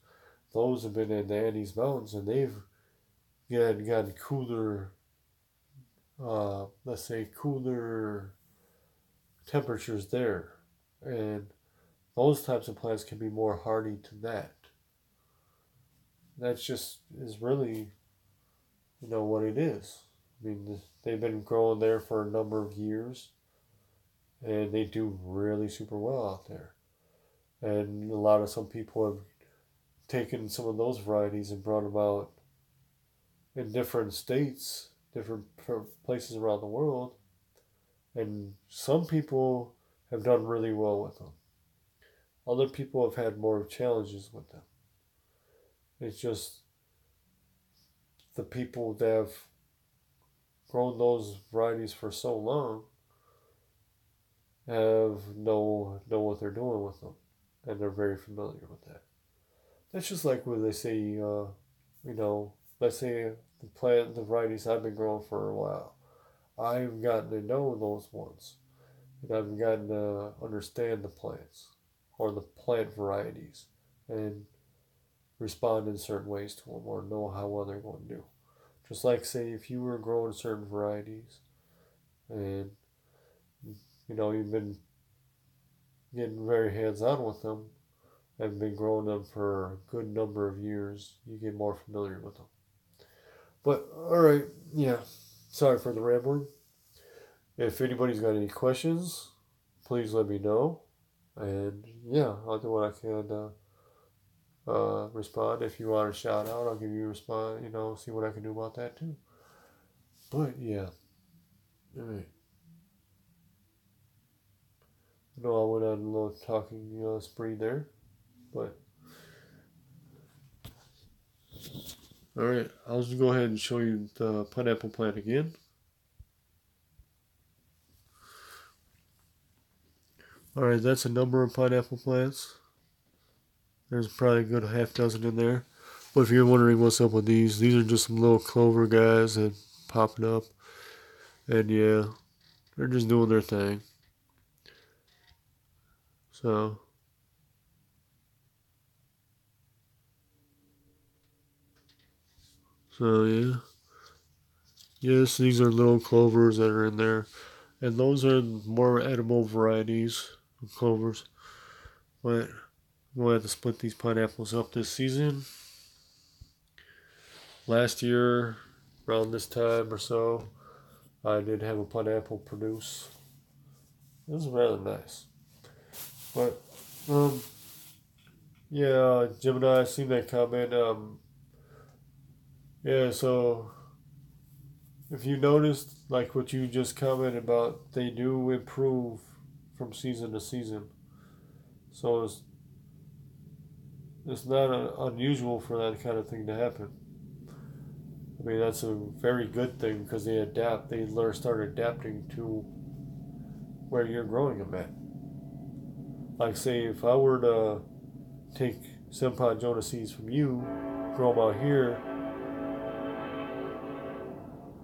those have been in the Andes Mountains and they've gotten cooler, let's say, cooler temperatures there. And those types of plants can be more hardy to that. That's just is really, what it is. I mean, they've been growing there for a number of years, and they do really super well out there. And some people have taken some of those varieties and brought them out in different states, different places around the world, and some people have done really well with them. Other people have had more challenges with them. It's just the people that have grown those varieties for so long know what they're doing with them, and they're very familiar with that. That's just like when they say, let's say the varieties I've been growing for a while. I've gotten to know those ones, and I've gotten to understand the plants or the plant varieties, and respond in certain ways to them or know how well they're going to do. Just like say if you were growing certain varieties and you've been getting very hands on with them and been growing them for a good number of years, you get more familiar with them. But all right, yeah. Sorry for the rambling. If anybody's got any questions, please let me know. And yeah, I'll do what I can respond. If you want a shout out, I'll give you a response, see what I can do about that too. But yeah. Alright. I know I went on a little talking spree there, but alright, I'll just go ahead and show you the pineapple plant again. Alright, that's a number of pineapple plants. There's probably a good half dozen in there. But if you're wondering what's up with these are just some little clover guys that popping up. And yeah, they're just doing their thing. So yeah. Yes, these are little clovers that are in there. And those are more edible varieties of clovers. But I'm going to have to split these pineapples up this season. Last year, around this time or so, I did have a pineapple produce. It was rather nice. But, yeah, Gemini, I seen that comment. Yeah, so if you noticed, like what you just commented about, they do improve from season to season. So it's not unusual for that kind of thing to happen. I mean, that's a very good thing because they adapt. They start adapting to where you're growing them at. Like, say, if I were to take Senpai Jonah seeds from you, grow them out here.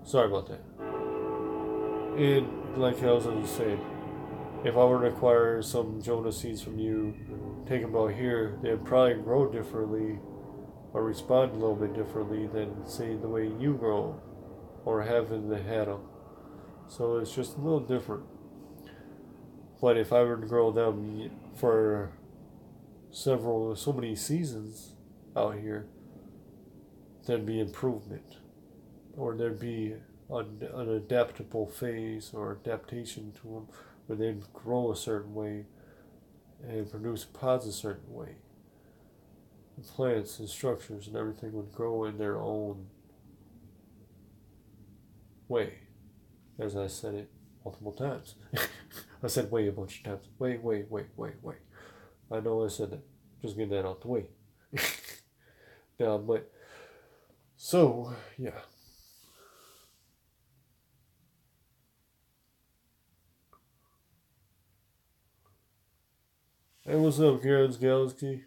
Sorry about that. And like I was just saying, if I were to acquire some Jonah seeds from you, take them out here, they'd probably grow differently or respond a little bit differently than, say, the way you grow or haven't had them. So it's just a little different. But if I were to grow them for so many seasons out here, there'd be improvement, or there'd be an adaptable phase or adaptation to them, where they'd grow a certain way and produce pods a certain way. The plants and structures and everything would grow in their own way, as I said it multiple times. I said way a bunch of times. Wait. I know I said that. Just getting that out the way. Now, but so yeah. Hey, what's up, Garrett's Galaxy?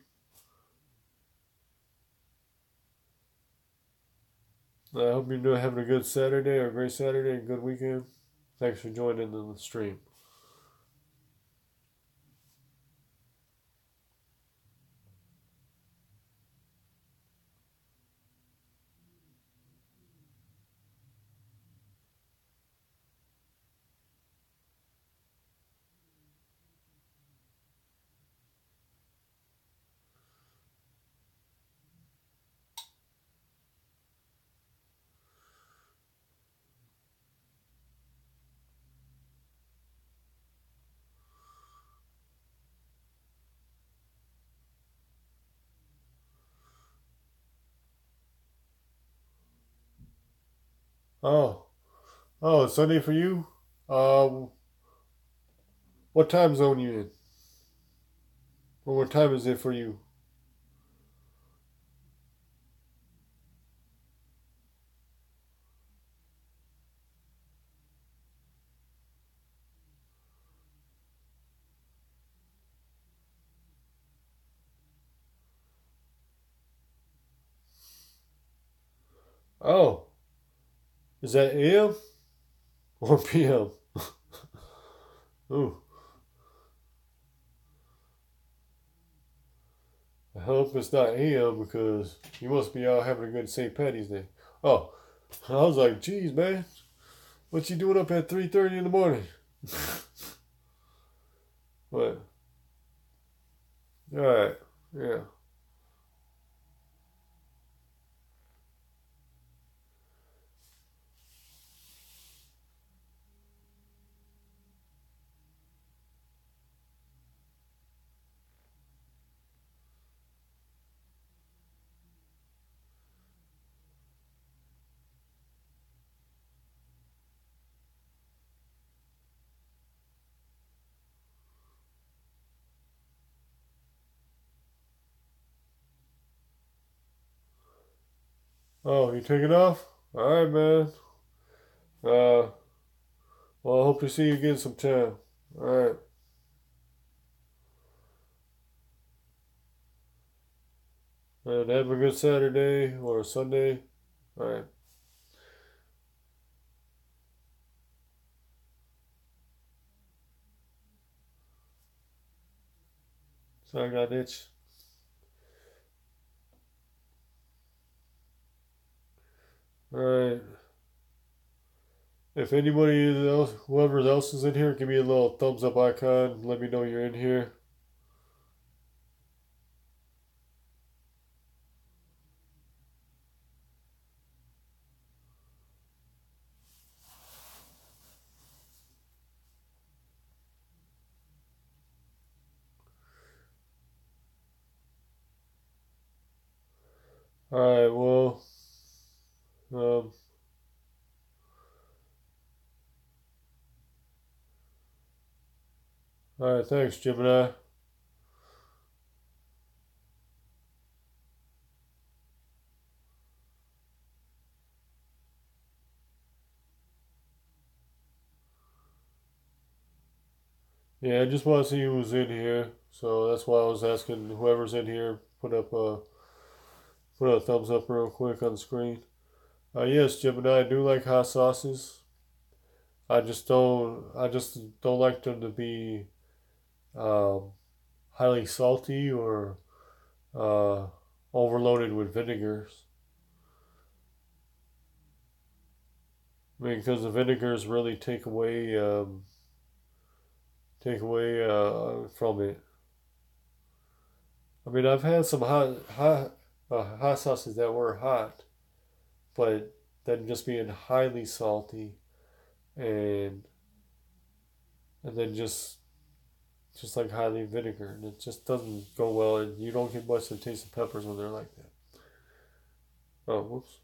I hope you're having a good Saturday or a great Saturday and good weekend. Thanks for joining the stream. Oh, it's Sunday for you. What time zone you in? Or what time is it for you? Oh, is that AM or PM? Ooh, I hope it's not AM because you must be out having a good St. Patty's Day. Oh, I was like, geez, man, what you doing up at 3:30 in the morning? What? All right, yeah. Oh, you taking off? All right, man. Uh, well, I hope to see you again sometime. All right. And have a good Saturday or Sunday. All right. Sorry, I got an itch. All right. If anybody else, whoever else is in here, give me a little thumbs up icon. Let me know you're in here. All right. Well, um, all right. Thanks, Gemini. Yeah, I just want to see who was in here, so that's why I was asking whoever's in here put a thumbs up real quick on the screen. Yes, Gemini, I do like hot sauces. I just don't like them to be um, highly salty or uh, overloaded with vinegars. I mean, because the vinegars really take away from it. I mean, I've had some hot sauces that were hot, but then just being highly salty and then just like highly vinegar, and it just doesn't go well, and you don't get much of the taste of peppers when they're like that. Oh, whoops.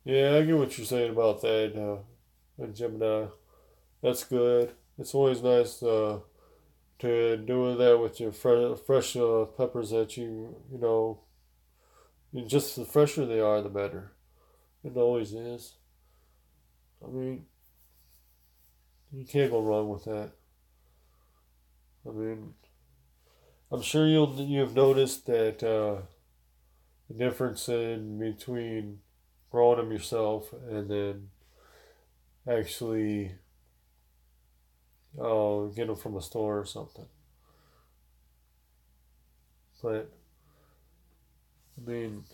Yeah, I get what you're saying about that, Gemini. That's good. It's always nice to do that with your fresh peppers that you know, just the fresher they are, the better. It always is. I mean, you can't go wrong with that. I mean, I'm sure you've noticed that the difference in between growing them yourself and then actually get them from a store or something. But I mean,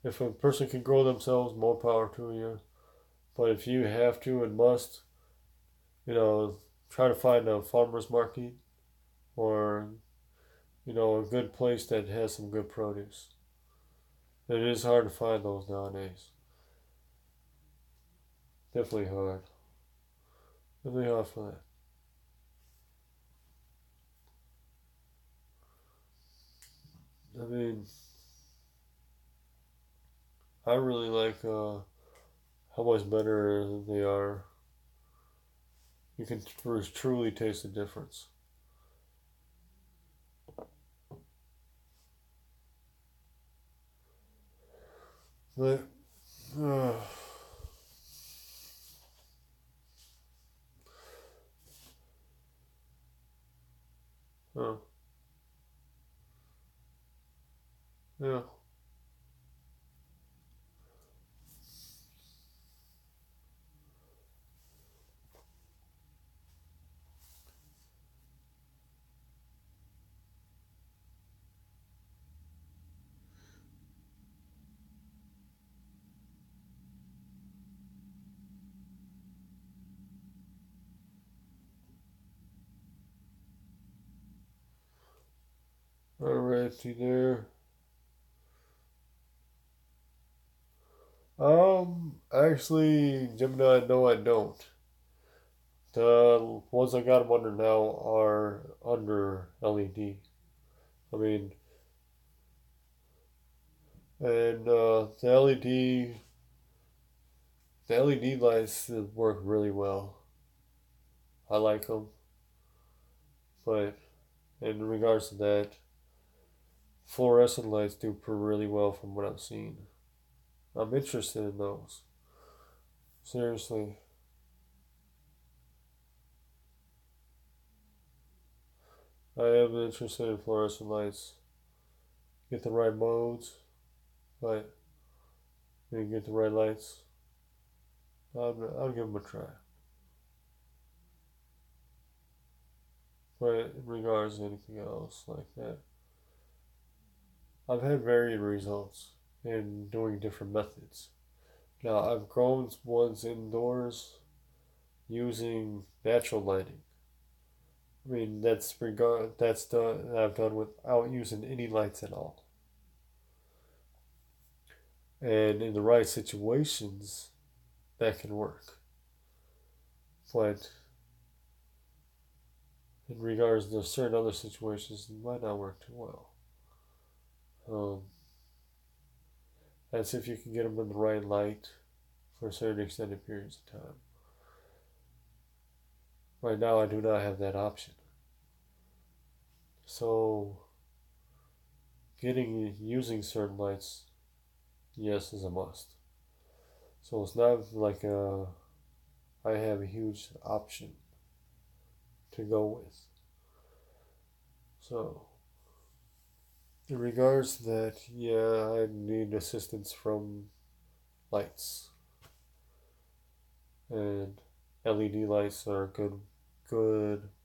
if a person can grow themselves, more power to you. But if you have to and must, you know, try to find a farmer's market or a good place that has some good produce. It is hard to find those nowadays. Definitely hard. Definitely hard for that. I mean, I really like how much better they are. You can truly taste the difference. But, uh, oh, yeah. Alrighty there. Actually, Gemini, no, I don't. The ones I got them under now are under LED. I mean, and the LED lights work really well. I like them, but in regards to that, fluorescent lights do really well from what I've seen. I'm interested in those. Seriously, I am interested in fluorescent lights. Get the right modes, but you get the right lights. I'll give them a try. But in regards to anything else like that, I've had varied results in doing different methods. Now, I've grown ones indoors using natural lighting. I mean, that's done. I've done without using any lights at all. And in the right situations, that can work. But in regards to certain other situations, it might not work too well. Um, that's if you can get them in the right light for certain extended periods of time. Right now, I do not have that option. So, using certain lights, yes, is a must. So it's not like I have a huge option to go with. So, in regards to that, yeah, I need assistance from lights, and LED lights are a good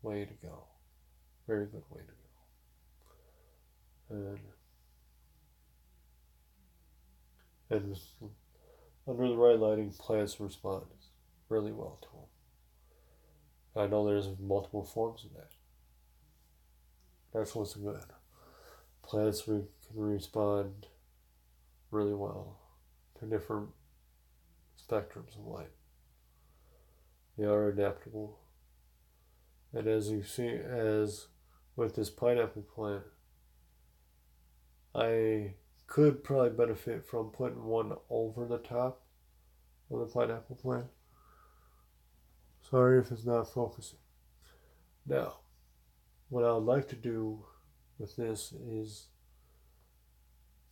way to go. Very good way to go. And under the right lighting, plants respond really well to them. I know there's multiple forms of that. That's what's good. Can respond really well to different spectrums of light. They are adaptable. And as you see, as with this pineapple plant, I could probably benefit from putting one over the top of the pineapple plant. Sorry if it's not focusing. Now, what I would like to do with this is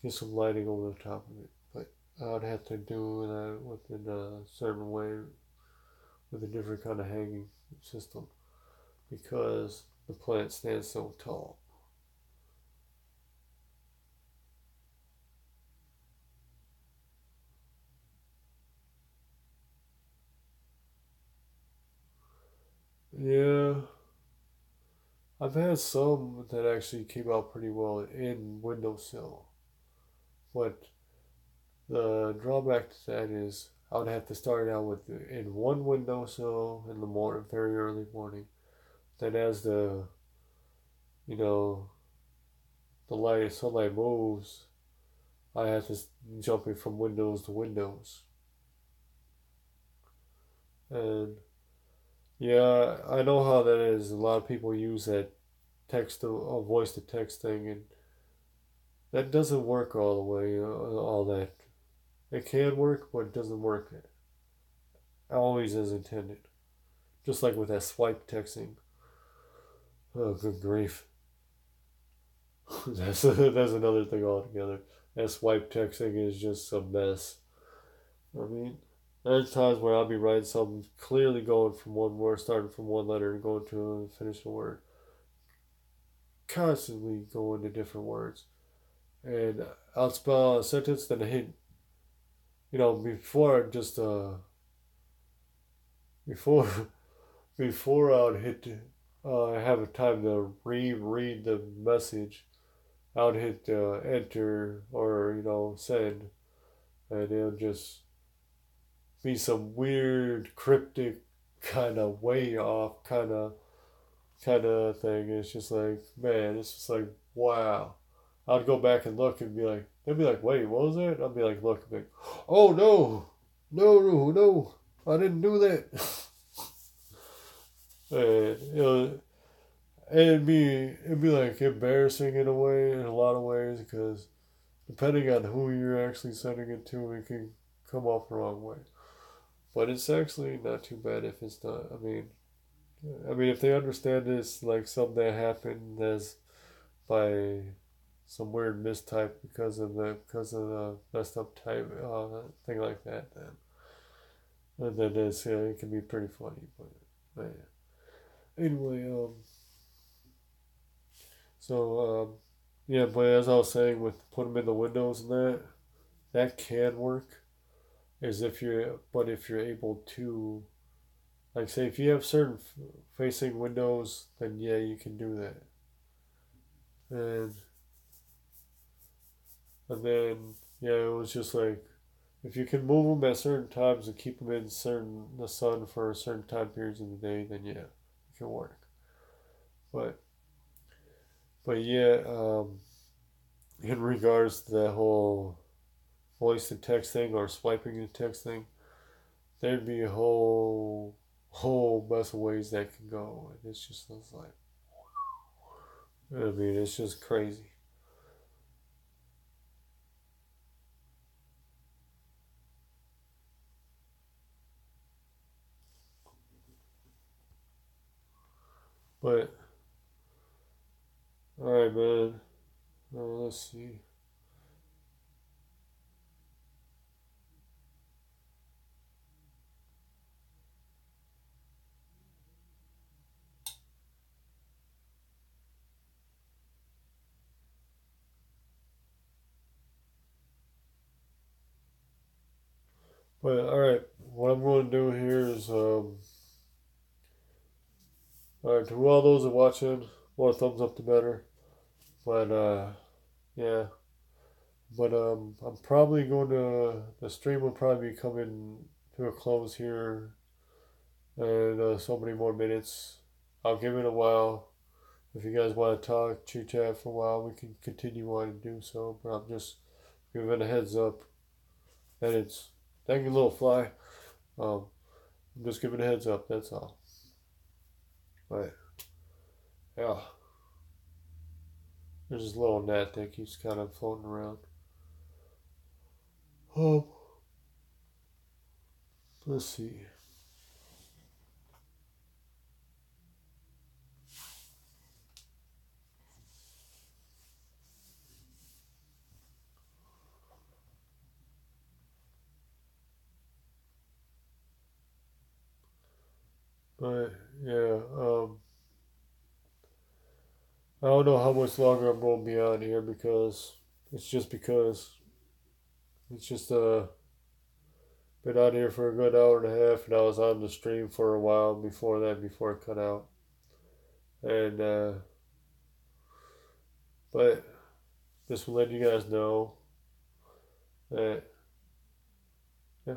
get some lighting over the top of it, but I would have to do that within a certain way with a different kind of hanging system because the plant stands so tall. Yeah, I've had some that actually came out pretty well in windowsill, but the drawback to that is I would have to start out with in one windowsill in the morning, very early morning. Then as you know the sunlight moves, I have to jump in from windows to windows, and yeah, I know how that is. A lot of people use that text to voice to text thing, and that doesn't work all the way. All that it can work, but it doesn't work always as intended. Just like with that swipe texting. Oh, good grief! That's another thing altogether. That swipe texting is just a mess. I mean, there's times where I'll be writing something clearly going from one word, starting from one letter and going to finish the word, constantly going to different words. And I'll spell a sentence, then a hint. Before just before before I would hit have a time to reread the message, I would hit enter or send, and it'll just be some weird cryptic kind of way off kind of thing. It's just like, man, it's just like, wow. I'd go back and look and be like, they'd be like, wait, what was that? I'd be like, look, like, oh no, no, no, no, I didn't do that. And it'd be like embarrassing in a way, in a lot of ways, because depending on who you're actually sending it to, it can come off the wrong way. But it's actually not too bad if it's not. I mean, if they understand it's like something that happened as by some weird mistype because of the messed up type thing like that, then it can be pretty funny. But man, anyway, yeah. But as I was saying, with put them in the windows and that can work. But if you're able to Like say if you have certain facing windows, then yeah, you can do that. And then yeah, it was just like if you can move them at certain times and keep them in the sun for certain time periods of the day, then yeah, it can work. But yeah, in regards to that whole voice to text thing or swiping the text thing, there'd be a whole mess of ways that can go. And it's like, I mean, it's just crazy. But all right, man. Let's see. But all right, what I'm going to do here is all right, to all those that are watching, more thumbs up the better. But yeah. But I'm probably going to the stream will probably be coming to a close here in so many more minutes. I'll give it a while. If you guys want to talk, chit chat for a while, we can continue on and do so. But I'm just giving a heads up that it's thank you, little fly. Um, I'm just giving a heads up. That's all. But yeah, there's this little gnat that keeps kind of floating around. Um, let's see. But yeah, I don't know how much longer I'm going to be on here because it's just been on here for a good hour and a half, and I was on the stream for a while before that, before it cut out. And but just to let you guys know that yeah,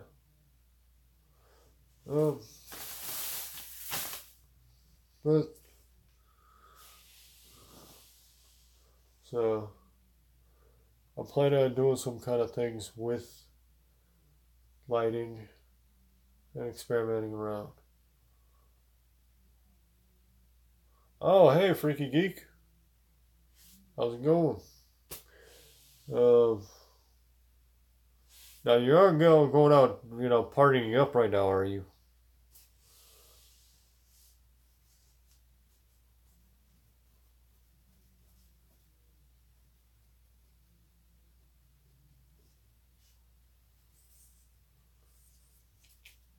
um, but so I'm planning on doing some kind of things with lighting and experimenting around. Oh, hey, Freaky Geek, how's it going? Um, Now you aren't going out, partying up right now, are you?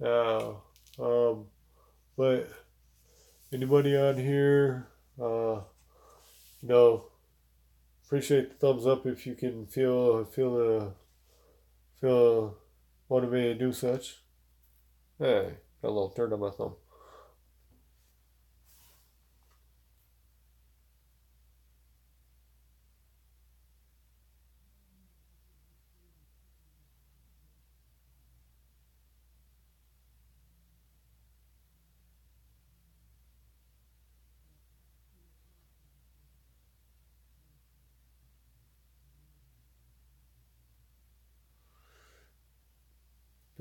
Yeah. Um, but anybody on here, uh, you know, appreciate the thumbs up if you can feel motivated to do such. Hey, got a little turn on my thumb.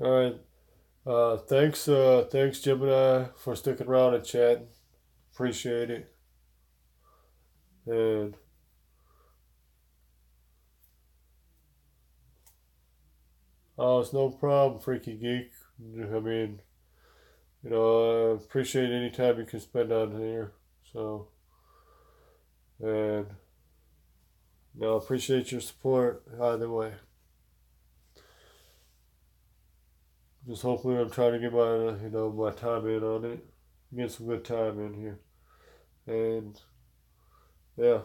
All right. Thanks Gemini for sticking around and chatting. Appreciate it. And oh, it's no problem, Freaky Geek. I mean, I appreciate any time you can spend on here. So, and no, appreciate your support either way. Just hopefully I'm trying to get my time in on it. Get some good time in here. And yeah.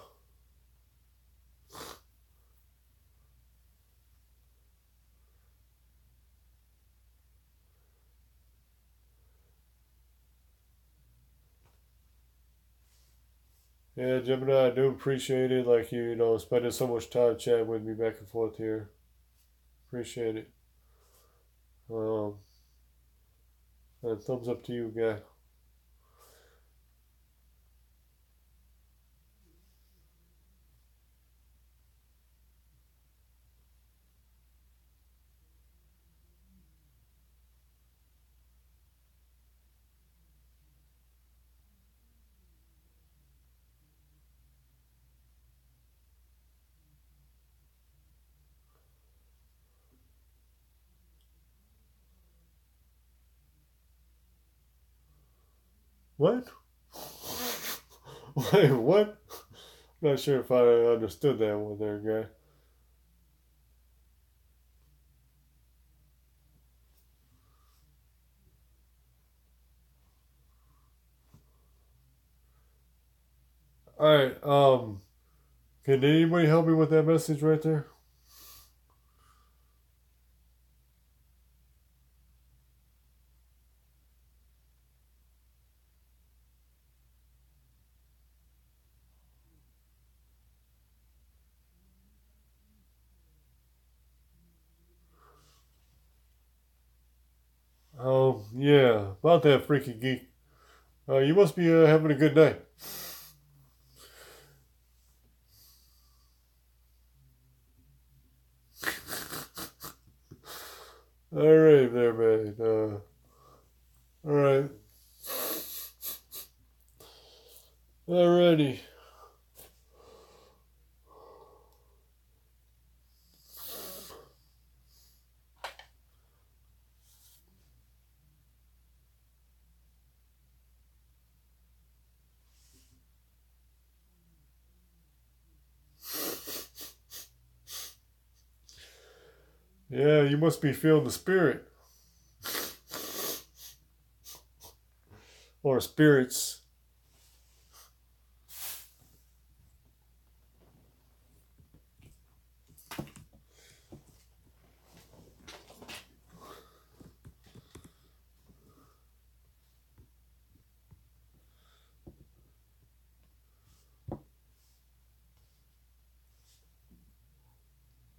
Yeah, Gemini, I do appreciate it. Like you know, spending so much time chatting with me back and forth here. Appreciate it. Um, and thumbs up to you, guy. What? Wait, what? Not sure if I understood that one there, guy. All right. Can anybody help me with that message right there? Yeah, about that freaky geek. You must be having a good day. All right, there, man. All right. Alrighty. Yeah, you must be feeling the spirit or spirits.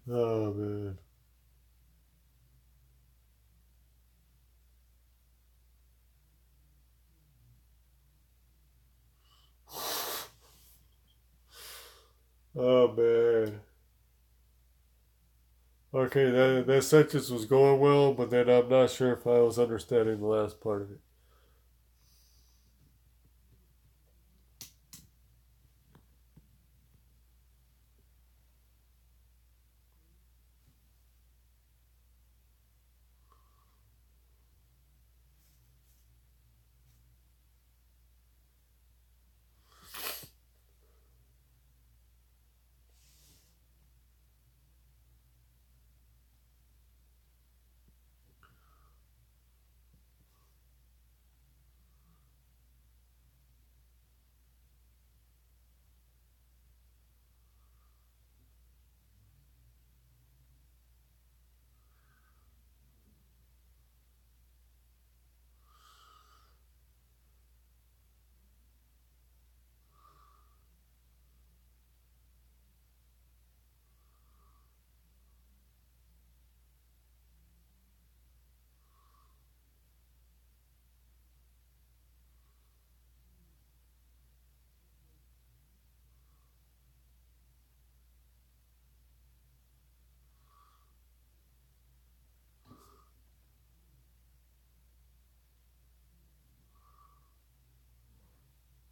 Oh man. Oh man. Okay, that sentence was going well, but then I'm not sure if I was understanding the last part of it.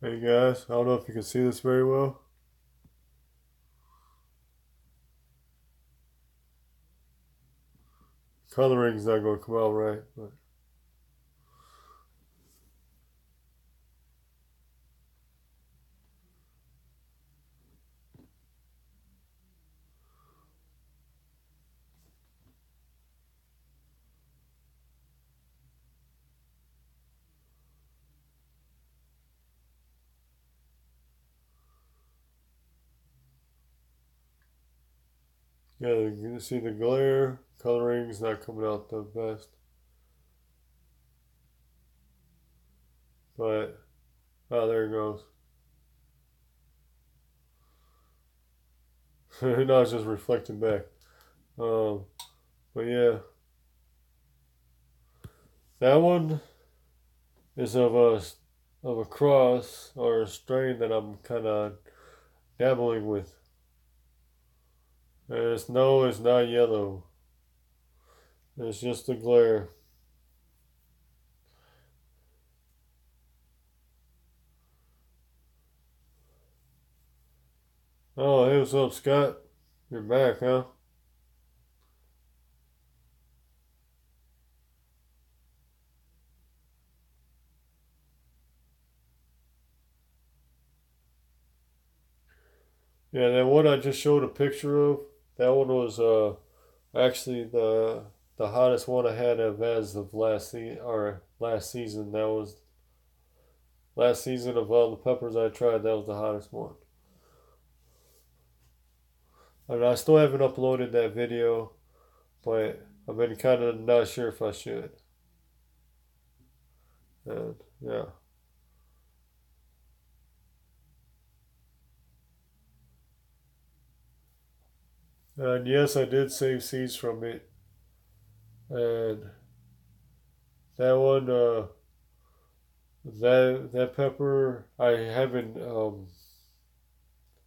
Hey guys, I don't know if you can see this very well. Coloring's not going to come out right, but yeah, you can see the glare. Coloring's not coming out the best, but oh, there it goes. No, it's just reflecting back. Um, but yeah, that one is of a cross or a strain that I'm kind of dabbling with. And it's no, it's not yellow. It's just a glare. Oh, hey, what's up, Scott? You're back, huh? Yeah, that one I just showed a picture of, that one was actually the hottest one I had of as of last season. That was last season of all the peppers I tried. That was the hottest one. And I still haven't uploaded that video, but I've been kind of not sure if I should. And yeah, and yes, I did save seeds from it, and that one, that pepper, I haven't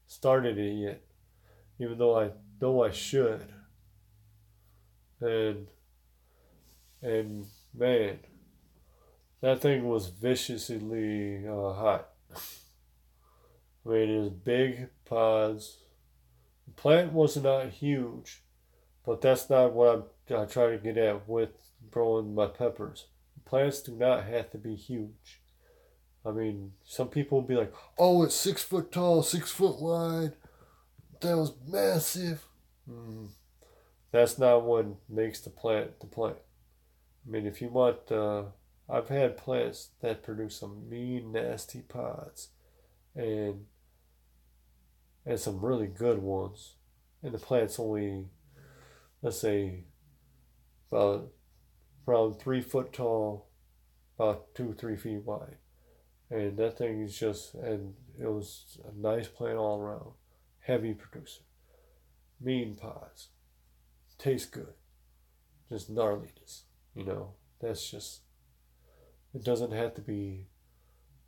started it yet, even though I know I should. And and man, that thing was viciously hot. I mean, it was big pods. The plant was not huge, but that's not what I try to get at with growing my peppers. Plants do not have to be huge. I mean, some people will be like, "Oh, it's 6 foot tall, 6 foot wide. That was massive." Mm, that's not what makes the plant. I mean, if you want, I've had plants that produce some mean, nasty pods, and some really good ones, and the plant's only, let's say, about around 3 foot tall, about 2, 3 feet wide, and that thing is just, and it was a nice plant all around, heavy producer, mean pods, tastes good, just gnarliness, you know. That's just, it doesn't have to be,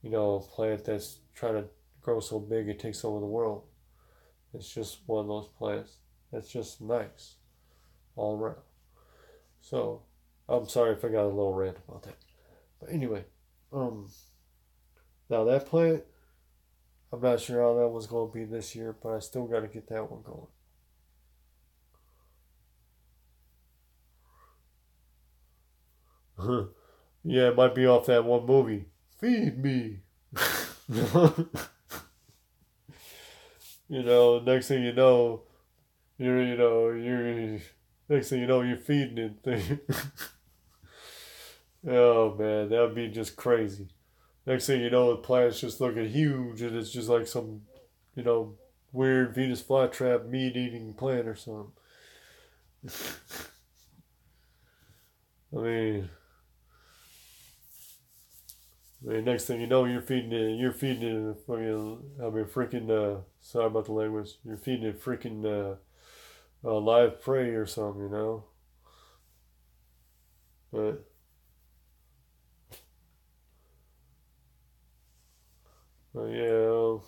a plant that's trying to grow so big it takes over the world. It's just one of those plants that's just nice all around. So I'm sorry if I got a little rant about that. But anyway, um, now that plant, I'm not sure how that one's going to be this year, but I still got to get that one going. Yeah, it might be off that one movie. Feed me. Next thing you know, you're next thing you know, you're feeding it. Oh man, that would be just crazy. Next thing you know, the plant's just looking huge, and it's just like some, you know, weird Venus flytrap meat-eating plant or something. I mean, next thing you know, you're feeding it a fucking, I mean, freaking, sorry about the language. You're feeding it freaking live prey or something, you know. But yeah,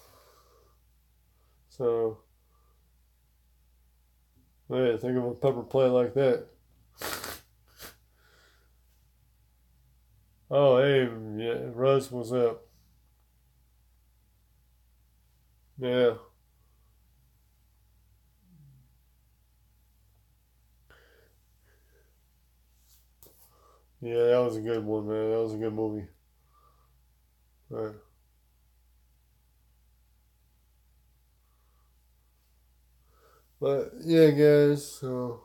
so yeah, think of a pepper plant like that. Oh, hey, yeah, Russ, what's up? Yeah, yeah, that was a good one, man. That was a good movie. Right. But yeah, guys. So,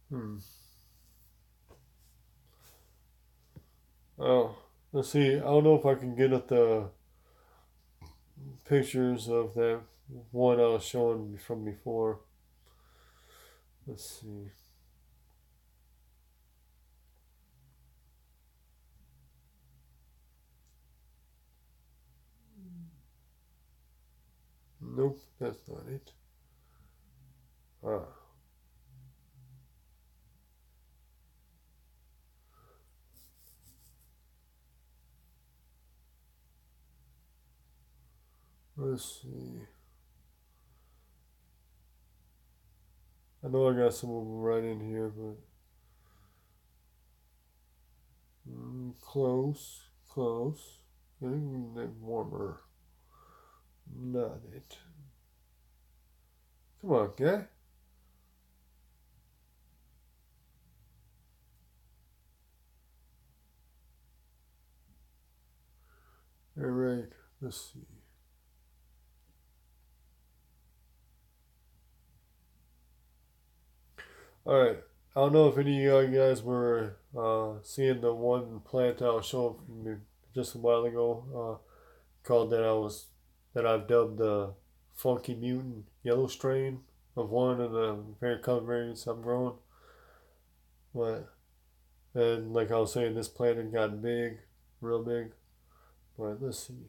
hmm. Oh, let's see. I don't know if I can get at the pictures of that one I was showing from before. Let's see. Nope, that's not it. Ah. Let's see. I know I got some of them right in here, but close, close. Getting warmer. Not it. Come on, guy. All right. Let's see. All right. I don't know if any of you guys were seeing the one plant I was showing just a while ago, called that I've dubbed the Funky Mutant Yellow strain of one of the very common variants I'm growing. But and like I was saying, this plant had gotten big, real big. But let's see.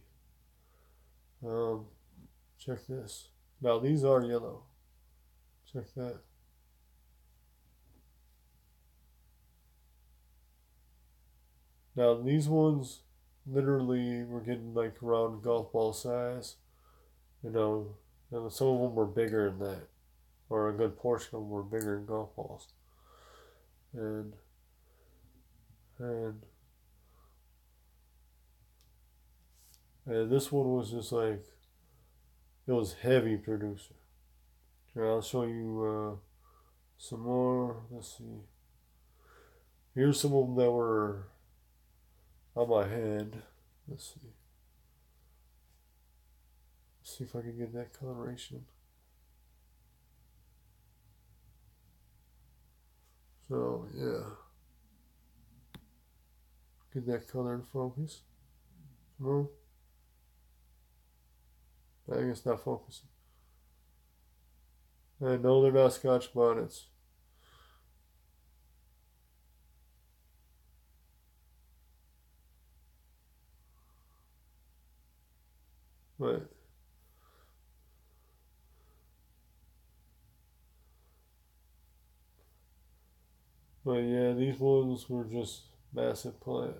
Um, check this. Now these are yellow. Check that. Now these ones literally were getting like around golf ball size, you know, and some of them were bigger than that, or a good portion of them were bigger than golf balls. And and and this one was just like it was heavy producer. Here, I'll show you some more. Let's see. Here's some of them that were on my hand. Let's see. Let's see if I can get that coloration. So yeah, get that color in focus. No, I think it's not focusing. And no, they're not Scotch bonnets. But yeah, these ones were just massive pods.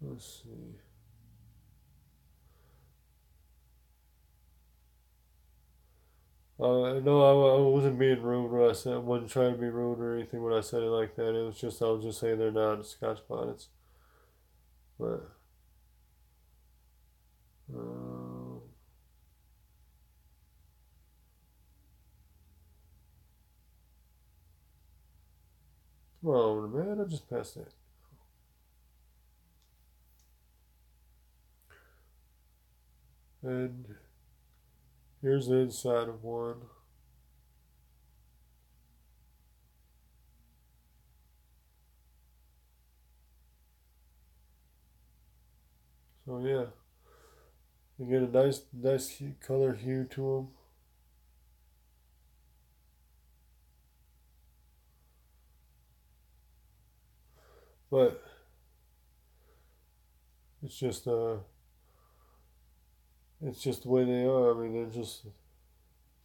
Let's see. No, I wasn't being rude when I said I wasn't trying to be rude or anything when I said it like that. It was just I was just saying they're not Scotch bonnets. But uh, come on, man! I just passed that. And here's the inside of one. So yeah, you get a nice color hue to them. But it's just it's just the way they are. I mean, they're just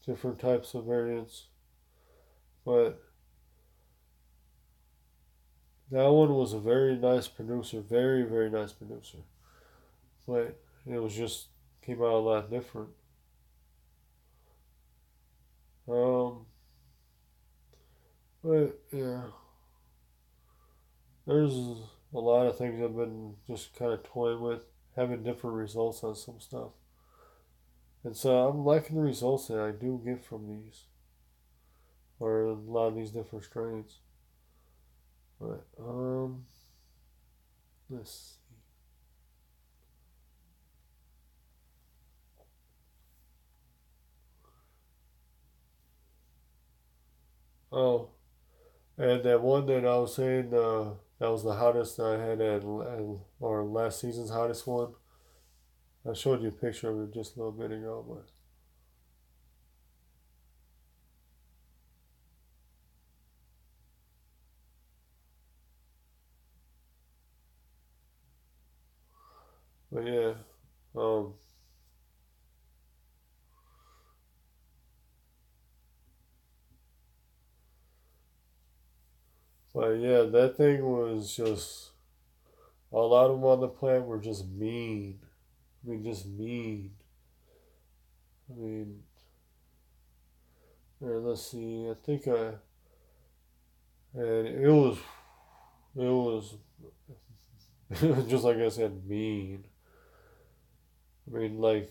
different types of variants. But that one was a very nice producer, very nice producer. But it was just came out a lot different. Um, but yeah, there's a lot of things I've been just kind of toying with, having different results on some stuff. And so I'm liking the results that I do get from these, or a lot of these different strains. But let's see. Oh, and that one that I was saying, that was the hottest I had or last season's hottest one. I showed you a picture of it just a little bit ago, but But yeah, um, but yeah, that thing was just a lot of them on the plant were just mean. I mean, just mean. I mean, here, let's see. I think and it was, it was just like I said, mean. I mean, like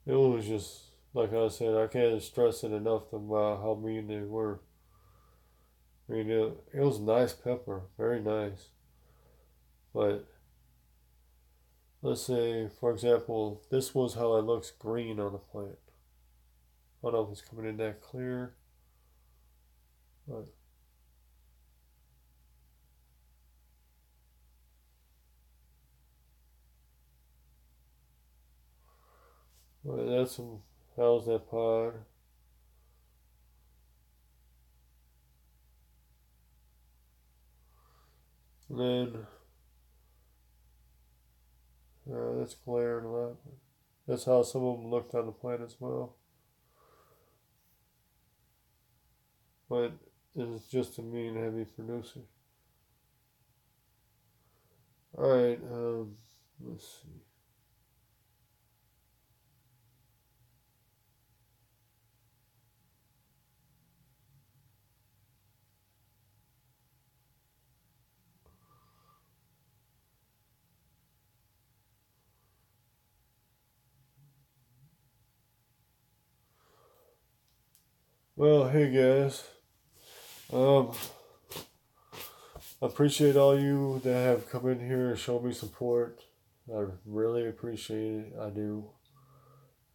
it was just like I said. I can't stress it enough about how mean they were. I mean, it was nice pepper, very nice. But let's say, for example, this was how it looks green on the plant. I don't know if it's coming in that clear, but that's some. How's that pod? And then that's glaring a lot. That's how some of them looked on the plant as well. But it's just a mean heavy producer. All right. Let's see. Well, hey guys. Um, I appreciate all you that have come in here and shown me support. I really appreciate it. I do.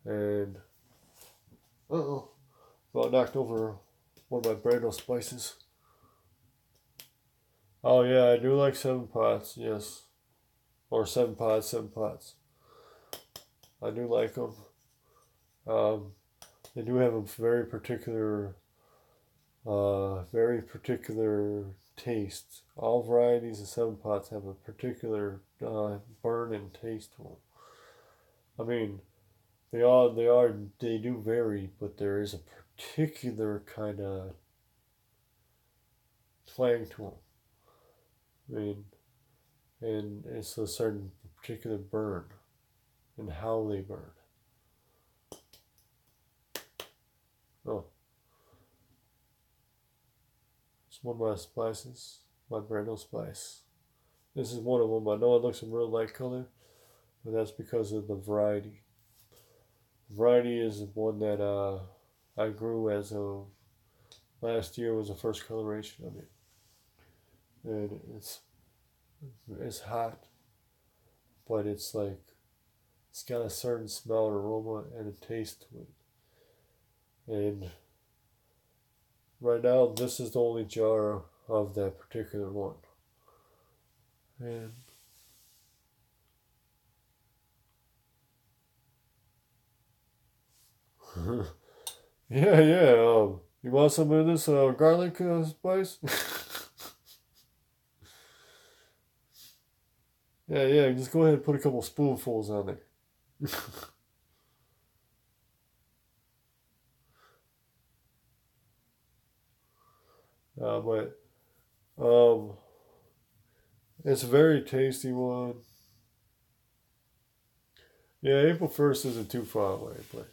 And oh, about knocked over one of my Brando spices. Oh yeah, I do like 7 pots. Yes, or 7 pots, 7 pots. I do like them. Um, they do have a very particular taste. All varieties of 7 pots have a particular burn and taste to them. I mean, they do vary, but there is a particular kind of twang to them. I mean, and it's a certain particular burn and how they burn. Oh, it's one of my spices, my Brando spice. This is one of them. I know it looks a real light color, but that's because of the variety. The variety is one that I grew as of last year was the first coloration of it, and it's hot, but it's got a certain smell, aroma, and a taste to it. And right now, this is the only jar of that particular one. And yeah, yeah. You want some of this garlic spice? Yeah, yeah. Just go ahead and put a couple spoonfuls on there. But um, it's a very tasty one. Yeah, April 1st isn't too far away, but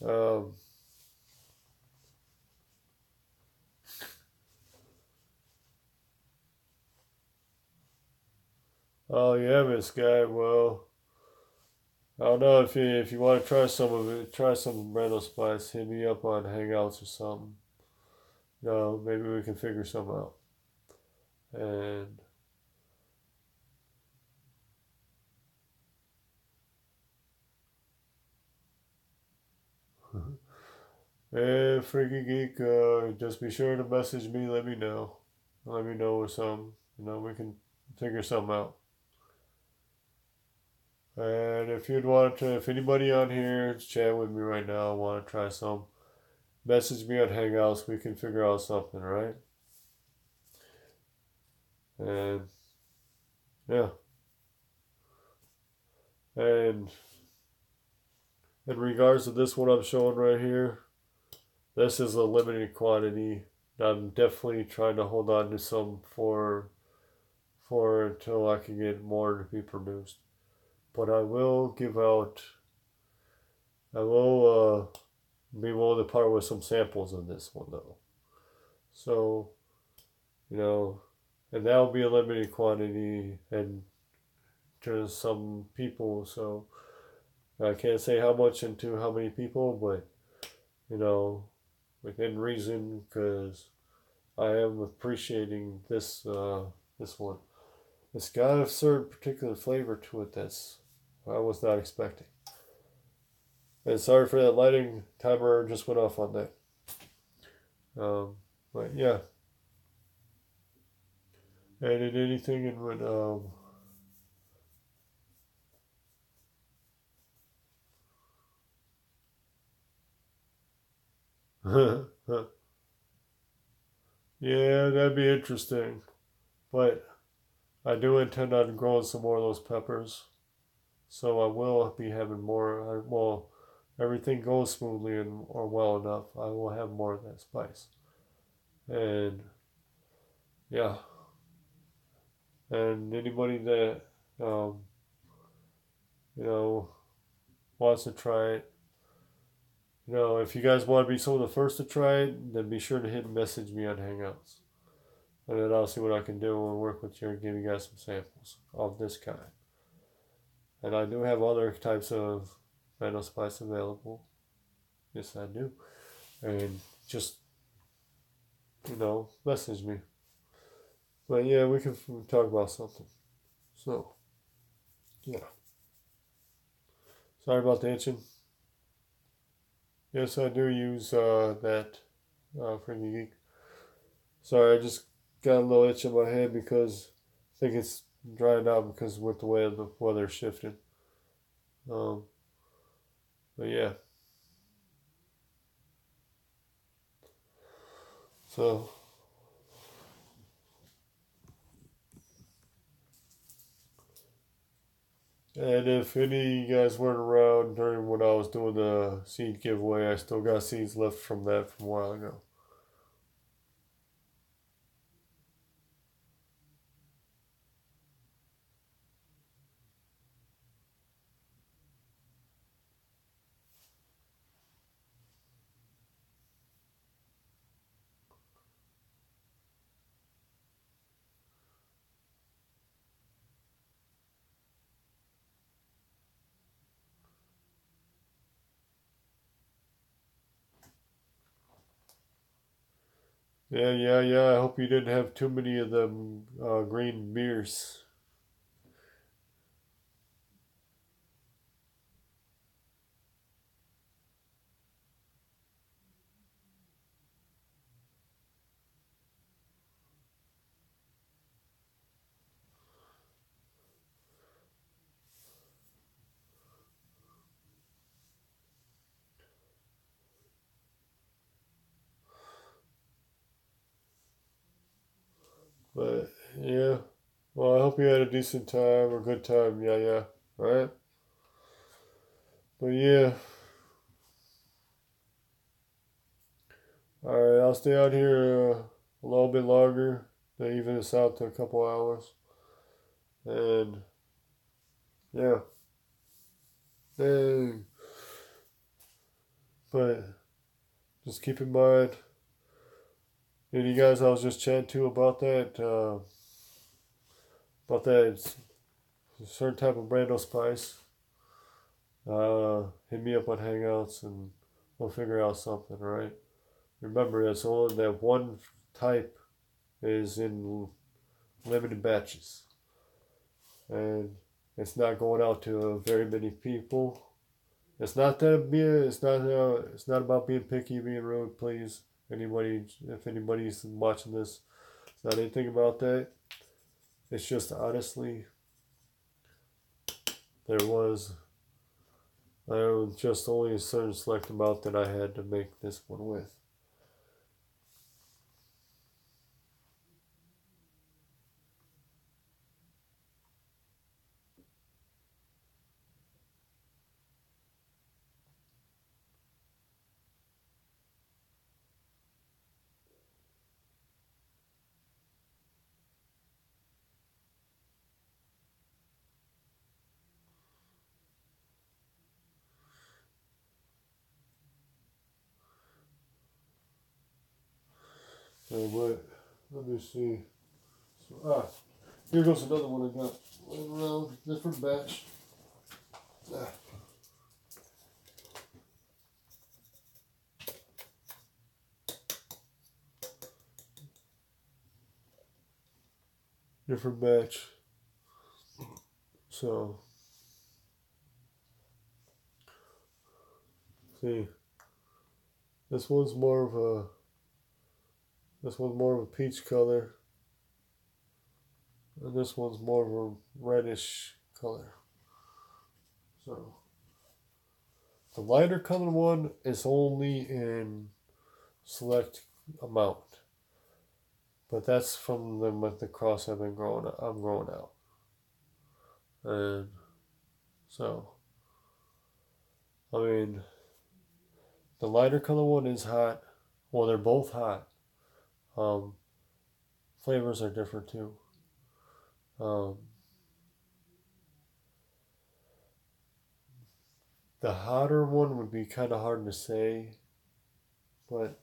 um, oh yeah, Miss Guy. Well, I don't know if you want to try some of it. Try some Brando Spice. Hit me up on Hangouts or something. No, maybe we can figure some out. And and Freaky Geek, just be sure to message me. Let me know. Let me know or something. We can figure something out. And if you'd want to, if anybody on here is chatting with me right now, want to try some, message me on Hangouts. We can figure out something, right? And yeah. And in regards to this one I'm showing right here, this is a limited quantity. I'm definitely trying to hold on to some for until I can get more to be produced. But I will give out. I will be willing to part with some samples of this one though. So, you know, and that will be a limited quantity and to some people. So I can't say how much and to how many people, but you know, within reason, because I am appreciating this one. It's got a certain particular flavor to it that's I was not expecting. And sorry for that lighting timer just went off on that. But yeah. And in anything and when yeah, that'd be interesting. But I do intend on growing some more of those peppers. So I will be having more. Well, everything goes smoothly and or well enough. I will have more of that spice. And yeah, and anybody that um, you know wants to try it, if you guys want to be some of the first to try it, then be sure to hit and message me on Hangouts, and then I'll see what I can do and work with you and give you guys some samples of this kind. And I do have other types of Randall Spice available. Yes, I do. And just message me. But yeah, we can talk about something. So, yeah. Sorry about the itching. Yes, I do use that for the geek. Sorry, I just got a little itch in my head because I think it's drying out because with the way the weather shifted. Um, but yeah. So, and if any of you guys weren't around during when I was doing the seed giveaway, I still got seeds left from that from a while ago. Yeah, yeah, yeah. I hope you didn't have too many of them green beers. But yeah. Well, I hope you had a decent time or good time. Yeah, yeah. Right? But yeah. Alright, I'll stay out here a little bit longer. They even us out to a couple hours. And yeah. Hey. But just keep in mind, and you guys I was just chatting to about that certain type of Brando spice. Hit me up on Hangouts and we'll figure out something, right? Remember, that's only that one type is in limited batches, and it's not going out to very many people. It's not that being. It's not. It's not about being picky, being rude. Please, anybody, if anybody's watching this, it's not anything about that. It's just honestly, there was just only a certain select amount that I had to make this one with. But let me see. So, here goes another one I got laying around, different batch. Ah. Different batch. So, see, this one's more of a peach color, and this one's more of a reddish color. So, the lighter color one is only in select amount, but that's from the cross I'm growing out, and so I mean the lighter color one is hot. Well, they're both hot. Um, Flavors are different too. Um, the hotter one would be kind of hard to say, but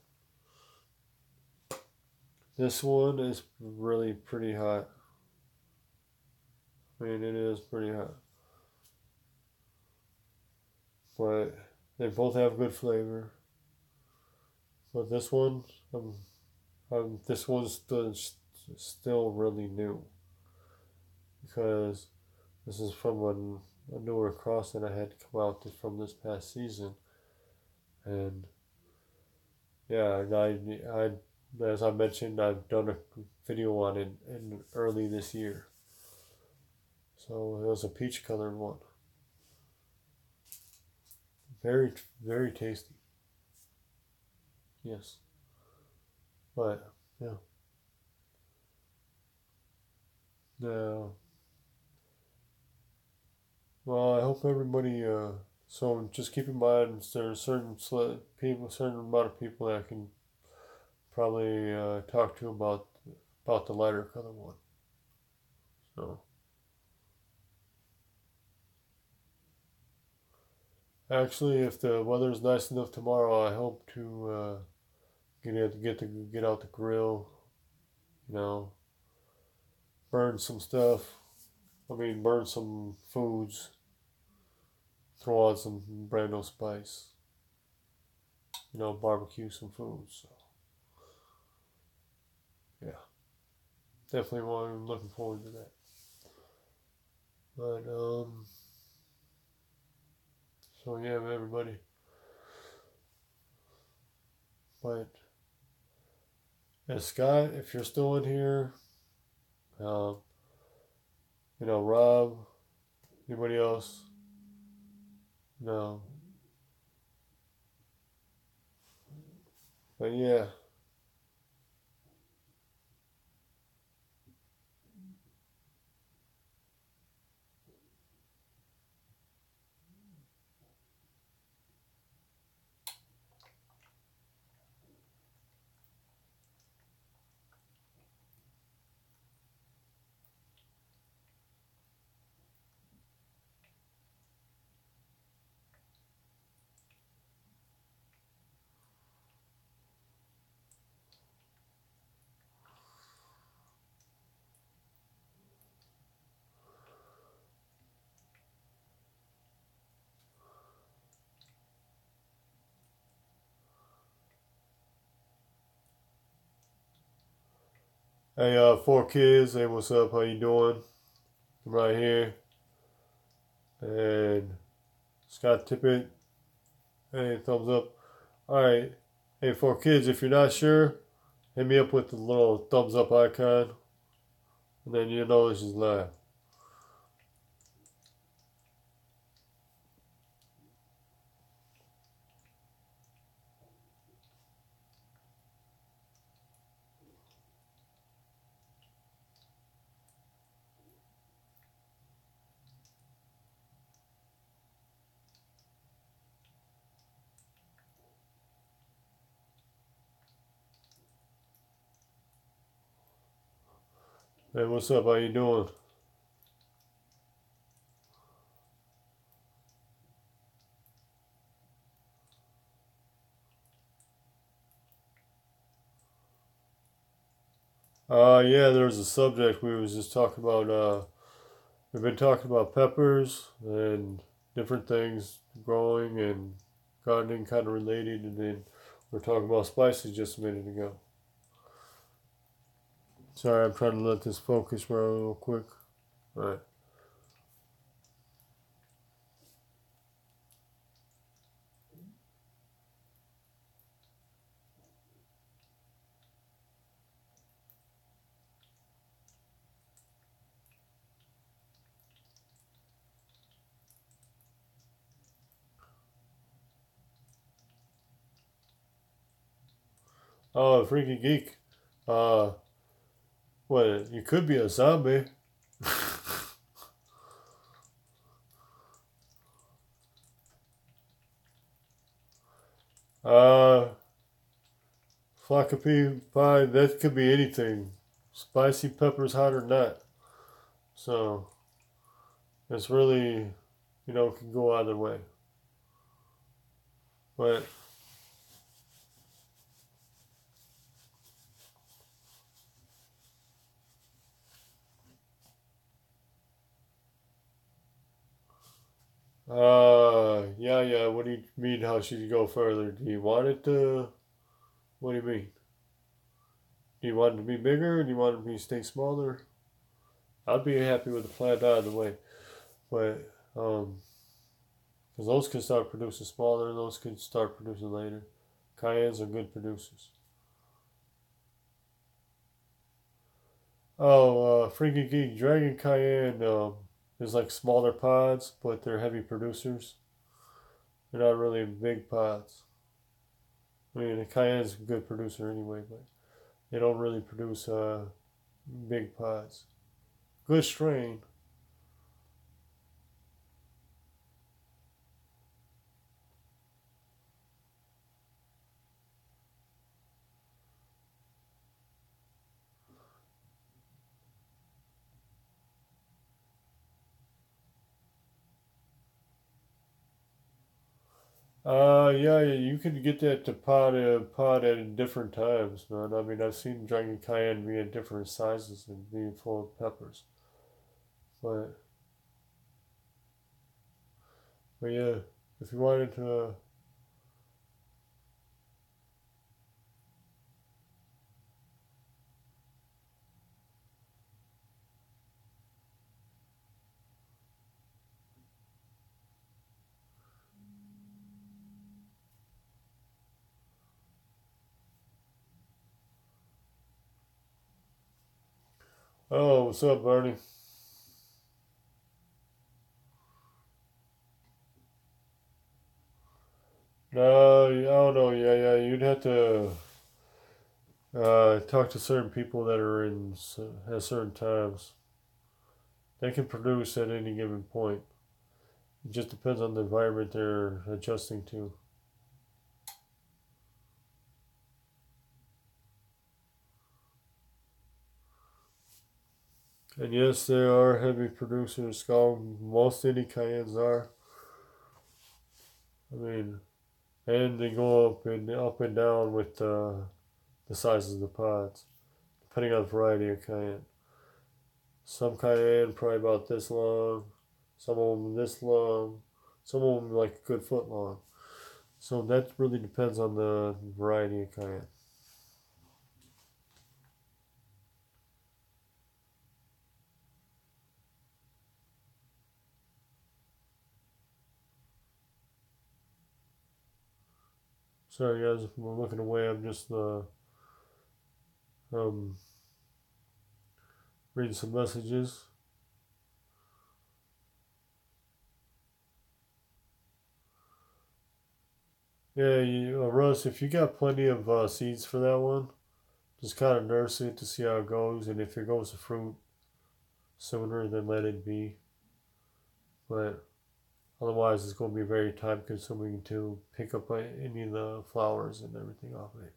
this one is really pretty hot. I mean, it is pretty hot. But they both have good flavor. But this one, this one's still really new because this is from a newer cross that I had come out from this past season, and yeah, I as I mentioned, I've done a video on it in early this year. So it was a peach colored one, very very tasty. Yes, but yeah, no. Well, I hope everybody. So just keep in mind, there's certain amount of people that I can probably talk to about the lighter color one. So actually, if the weather's nice enough tomorrow, I hope to get out the grill. You know, burn some stuff. I mean, burn some foods. Throw on some brand new spice. You know, barbecue some foods. So, yeah, definitely I'm looking forward to that. But so yeah, everybody. But Scott, if you're still in here, um, Rob, anybody else? No. But yeah, hey, four kids. Hey, what's up? How you doing? I'm right here. And Scott Tippett. Hey, thumbs up. All right. Hey, four kids. If you're not sure, hit me up with the little thumbs up icon, and then you know this is live. Hey, what's up? How you doing? Yeah, there was a subject we was just talking about. We've been talking about peppers and different things growing and gardening, kind of related, and then we're talking about spices just a minute ago. Sorry, I'm trying to let this focus run real quick. All right. Oh, freaky geek. Uh, what? You could be a zombie. uh, Flocka pie. That could be anything. Spicy peppers, hot or not. So it's really, can go either way. But yeah, yeah. What do you mean? How should you go further? Do you want it to? What do you mean? Do you want it to be bigger? Do you want it to be stay smaller? I'd be happy with the plant either way, but because those can start producing smaller, those can start producing later. Cayennes are good producers. Oh, Freaky Geek Dragon Cayenne is like smaller pods, but they're heavy producers. They're not really big pods. I mean, the Cayenne's a good producer anyway, but they don't really produce big pods. Good strain. Yeah, yeah, you can get that to pod at different times, man. I mean, I've seen Dragon Cayenne be at different sizes and being full of peppers. But, but yeah, if you wanted to, oh, what's up, Bernie? No, I don't know. Yeah, yeah, you'd have to talk to certain people that are at certain times. They can produce at any given point. It just depends on the environment they're adjusting to. And yes, they are heavy producers. Most any cayennes are. I mean, and they go up and down with the sizes of the pods, depending on the variety of cayenne. Some cayenne probably about this long, some of them this long, some of them like a good foot long. So that really depends on the variety of cayenne. Sorry guys, if I'm looking away, I'm just um, reading some messages. Yeah, Russ, if you got plenty of seeds for that one, just kind of nurse it to see how it goes, and if it goes to fruit sooner, then let it be. But otherwise, it's going to be very time consuming to pick up any of the flowers and everything off of it.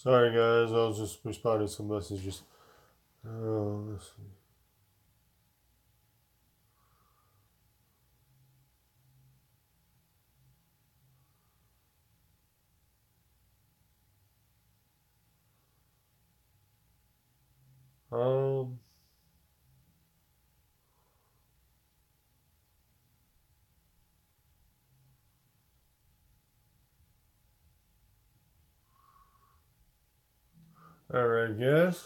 Sorry guys, I was just responding to some messages. Let's see. Um, Alright guys.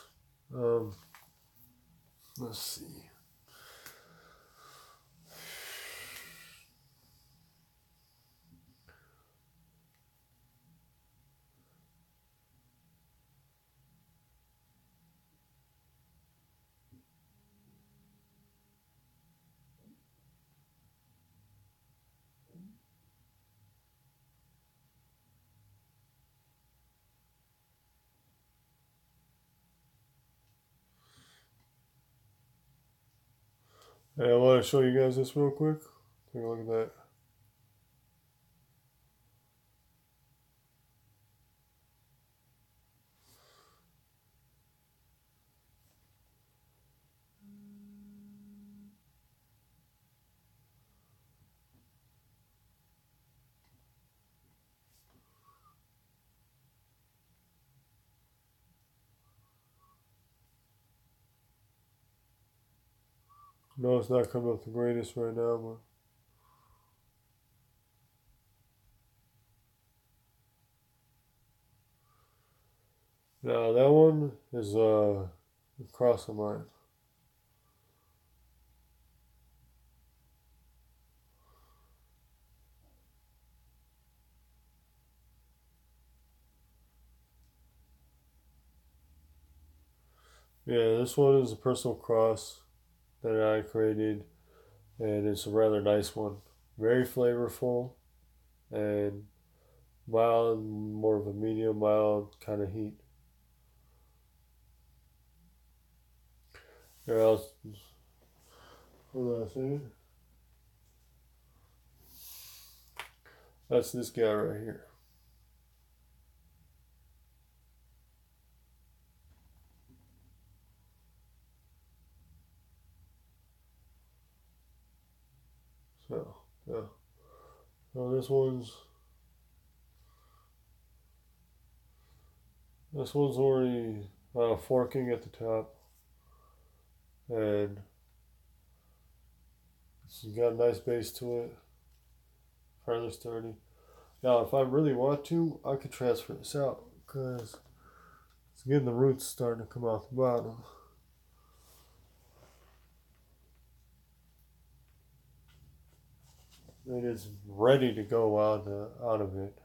Um, let's see. Hey, I want to show you guys this real quick. Take a look at that. No, it's not coming up the greatest right now, but now that one is across the line. Yeah, this one is a personal cross that I created, and it's a rather nice one. Very flavorful and mild, more of a medium mild kind of heat. Here, hold on a second. That's this guy right here. So, yeah. So this one's already forking at the top, and it's got a nice base to it, fairly sturdy. Now, if I really want to, I could transfer this out because it's getting the roots starting to come out the bottom. It is ready to go out of it,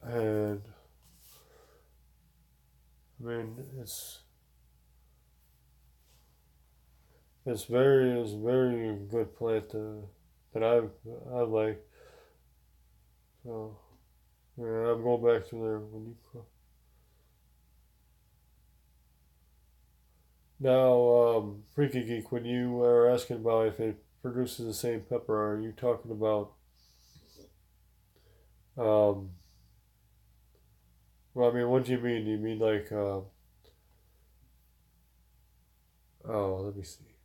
and I mean it's very good plant that I like. So yeah, I'm going back to there when you now Freaky Geek. When you are asking about if it produces the same pepper, are you talking about um? Well, I mean, what do you mean? Do you mean like oh, let me see.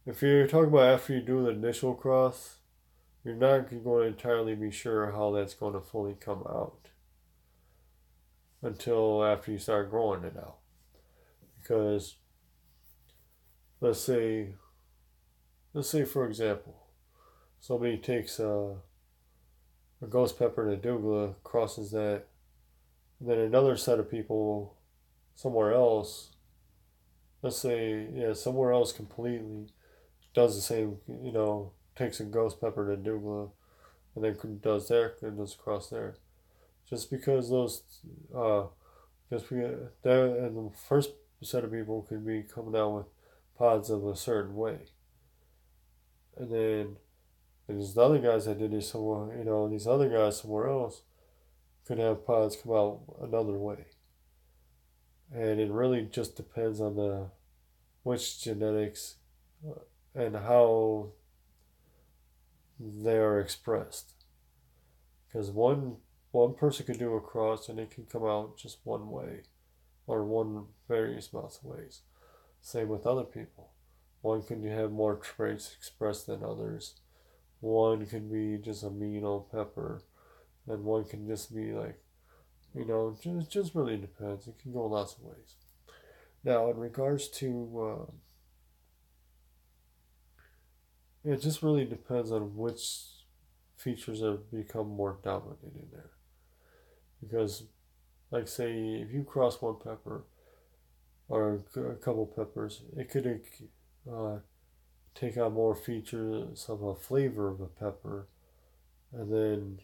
If you're talking about after you do the initial cross, you're not going to entirely be sure how that's going to fully come out until after you start growing it out. Because let's say, let's say for example, somebody takes a ghost pepper and a douglas, crosses that, and then another set of people somewhere else, let's say, yeah, somewhere else completely does the same, takes a ghost pepper and a douglas, and then does there and does cross there. Just because those, uh, just because that and the first set of people could be coming out with pods of a certain way, and then there's the other guys that did it somewhere, these other guys somewhere else could have pods come out another way, and it really just depends on the which genetics and how they are expressed, because one one person could do a cross and it can come out just one way or one various amounts of ways. Same with other people. One can have more traits expressed than others. One can be just a mean old pepper, and one can just be like, just really depends. It can go lots of ways. Now, in regards to, it just really depends on which features have become more dominant in there. Because, like, say, if you cross one pepper or a couple peppers, it could uh, take on more features of a flavor of a pepper, and then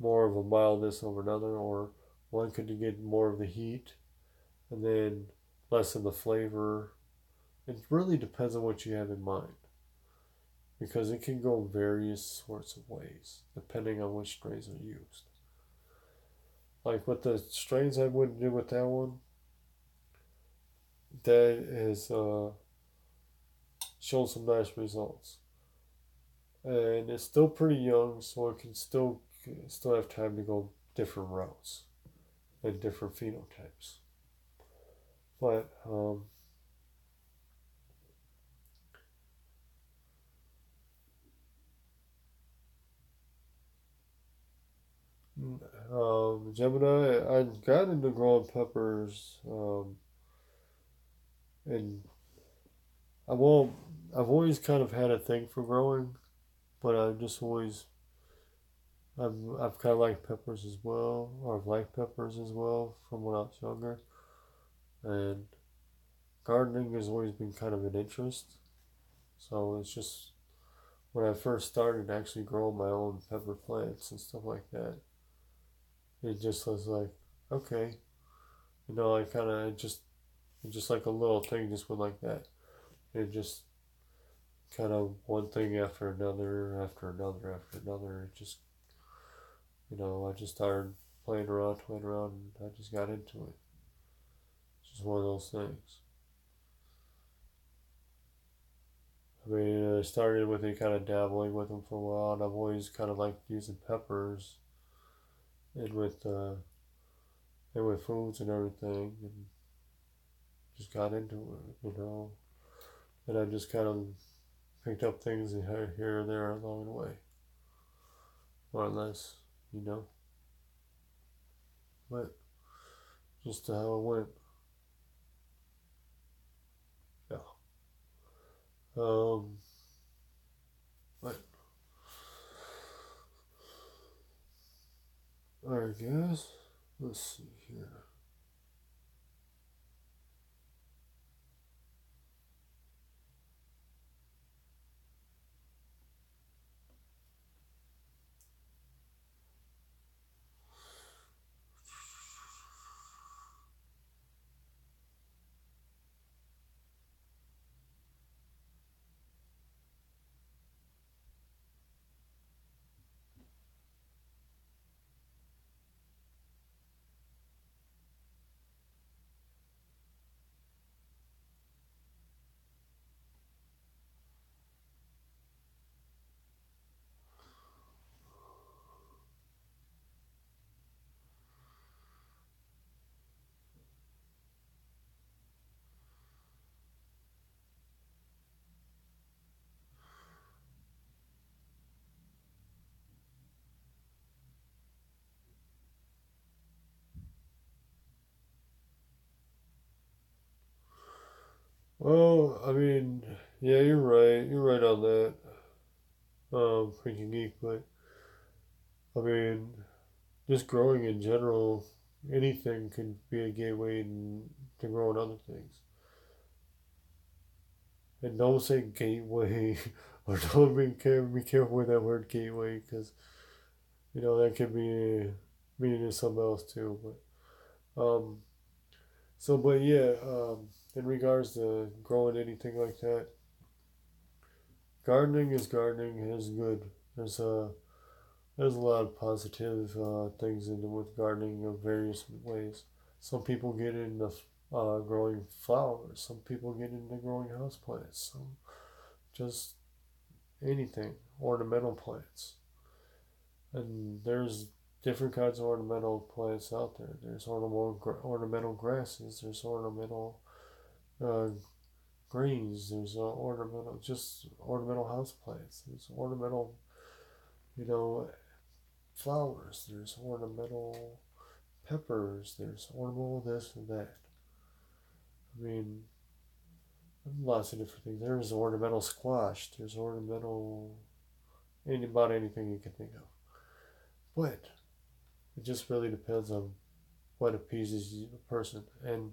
more of a mildness over another, or one could get more of the heat and then less of the flavor. It really depends on what you have in mind because it can go various sorts of ways depending on which strains are used. Like with the strains I wouldn't do with that one, that is shown some nice results, and it's still pretty young, so it can still have time to go different routes and different phenotypes. But Gemini, I got into growing peppers, and I won't. I've always kind of had a thing for growing, but I've kind of liked peppers as well, or I've liked peppers as well from when I was younger, and gardening has always been kind of an interest. So it's just when I first started actually growing my own pepper plants and stuff like that, it just was like, okay, I kind of just like a little thing just went like that. It just kind of one thing after another, after another, after another. It just, I just started playing around, and I just got into it. It's just one of those things. I mean, I started with it kind of dabbling with them for a while, and I've always kind of liked using peppers and with foods and everything, and just got into it. And I just kind of picked up things here and there along the way, more or less, you know. But just how it went. Yeah. Um. But alright, guys. Let's see here. Well, I mean, yeah, you're right. You're right on that. Freaking geek, but I mean, just growing in general, anything can be a gateway to growing other things. And don't say gateway, or be careful with that word gateway, because that could be meaning something else too. But yeah, in regards to growing anything like that, gardening is gardening. It is good. There's a there's a lot of positive things in with gardening of various ways. Some people get into growing flowers. Some people get into growing houseplants. Some just anything, ornamental plants. And there's different kinds of ornamental plants out there. There's ornamental grasses. There's ornamental uh, greens. There's ornamental house plants. There's ornamental, you know, flowers. There's ornamental peppers. There's ornamental this and that. I mean, lots of different things. There's ornamental squash. There's ornamental about anything you can think of. But it just really depends on what appeases a person. And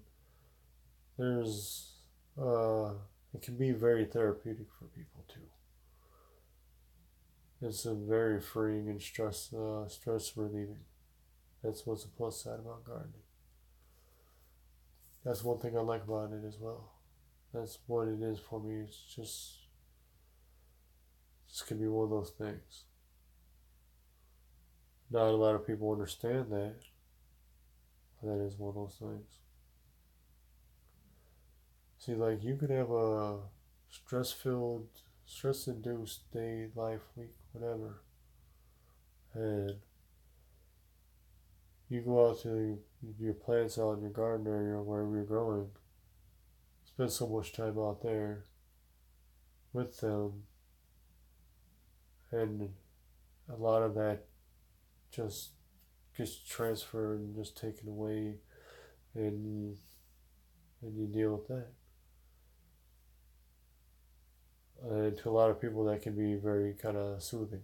there's it can be very therapeutic for people too. It's a very freeing and stress relieving. That's what's a plus side about gardening. That's one thing I like about it as well. That's what it is for me. It's just can be one of those things. Not a lot of people understand that. That is one of those things. See, like you could have a stress-filled, stress-induced day, life, week, whatever, and you go out to your plants out in your garden area, wherever you're growing, spend so much time out there with them, and a lot of that just gets transferred and just taken away, and you deal with that. And to a lot of people, that can be very kind of soothing.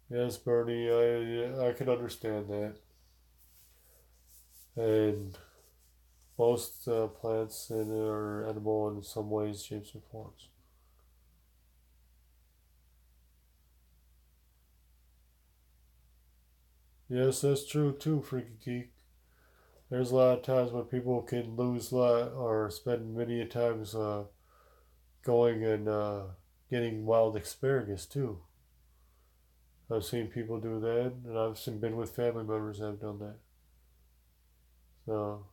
Yes, Bernie, I can understand that. And most plants are edible in some ways, shapes, and forms. Yes, that's true too, Freaky Geek. There's a lot of times when people can lose a lot or spend many times going and getting wild asparagus too. I've seen people do that, and been with family members that have done that. So,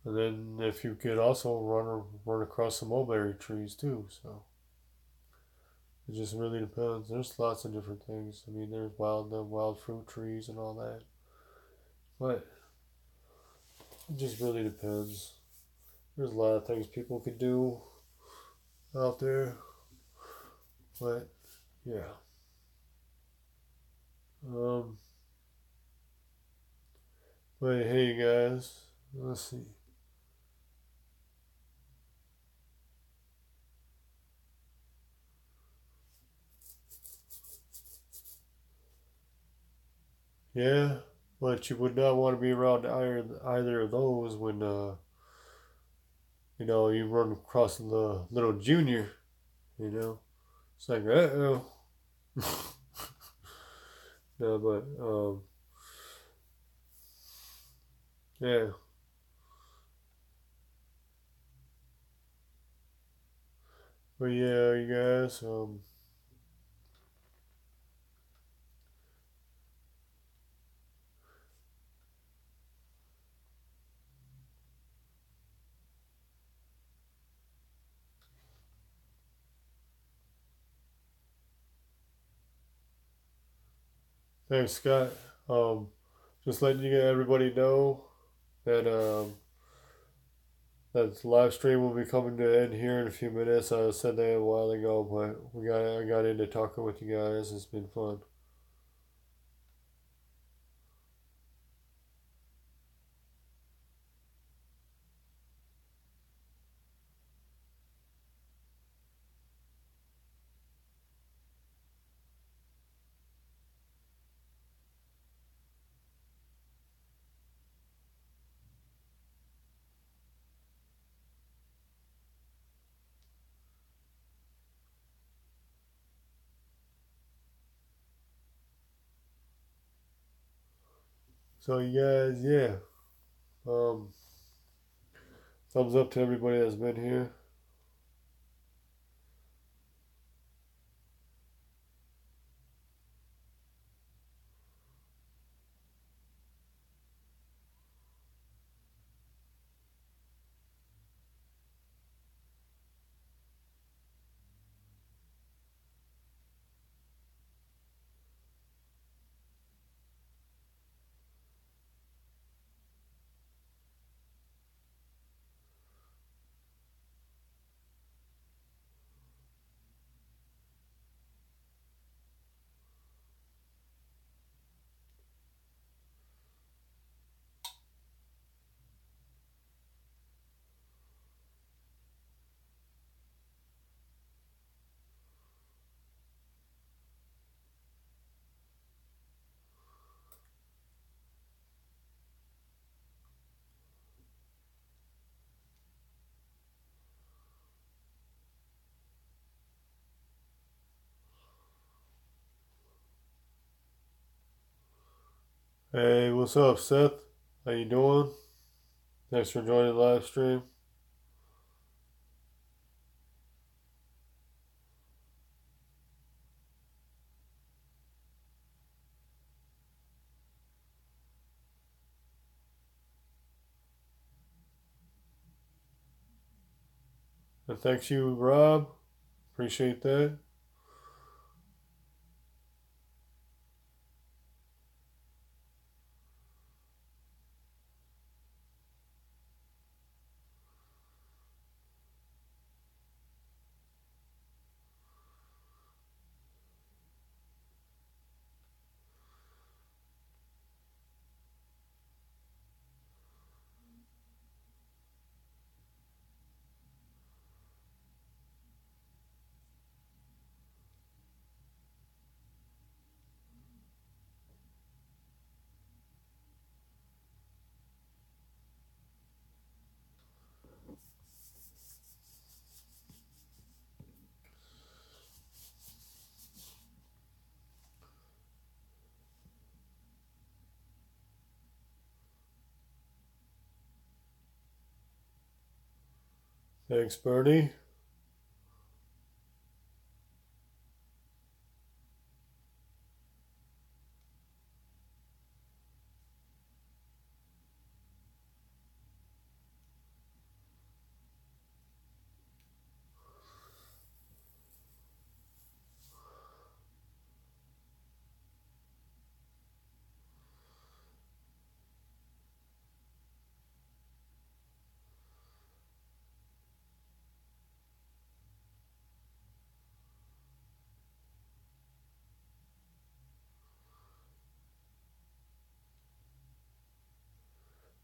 and then if you could also run across some mulberry trees too. So it just really depends. There's lots of different things. I mean, there's wild fruit trees and all that, but it just really depends. There's a lot of things people could do out there, but yeah. Um, but hey guys, let's see. Yeah, but you would not want to be around either of those when you run across the little junior. You know, it's like oh. No, but yeah. But yeah, you guys. Thanks, Scott. Um, just letting everybody know that that live stream will be coming to end here in a few minutes. I said that a while ago, but I got into talking with you guys. It's been fun. So you guys, yeah. Um, thumbs up to everybody that's been here. Hey, what's up, Seth? How you doing? Thanks for joining the live stream. And thanks you, Rob. Appreciate that. Thanks, Bernie.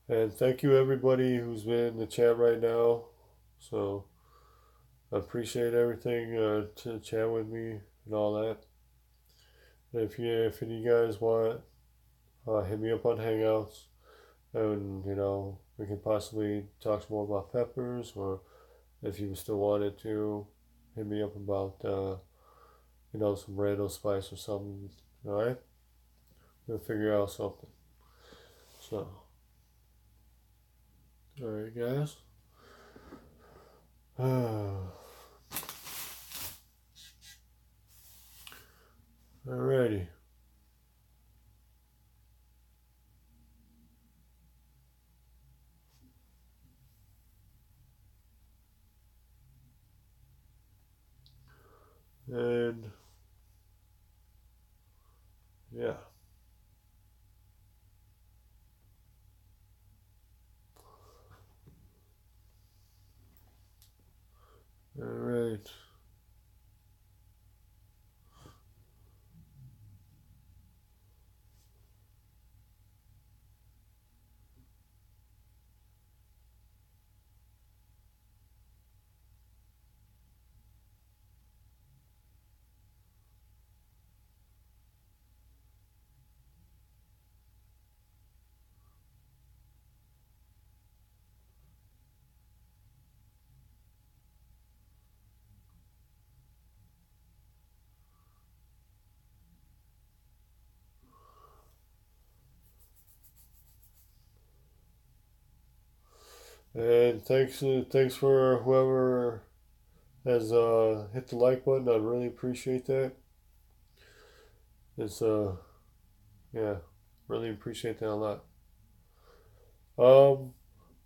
And thank you, everybody who's been in the chat right now. So, I appreciate everything to chat with me and all that. And if any of you guys want, hit me up on Hangouts, and we can possibly talk some more about peppers, or if you still wanted to, hit me up about some random spice or something. All right, we'll figure out something. So, all right, guys. Alrighty. And yeah. All right. And thanks for whoever has hit the like button. I really appreciate that. It's yeah, really appreciate that a lot. Um,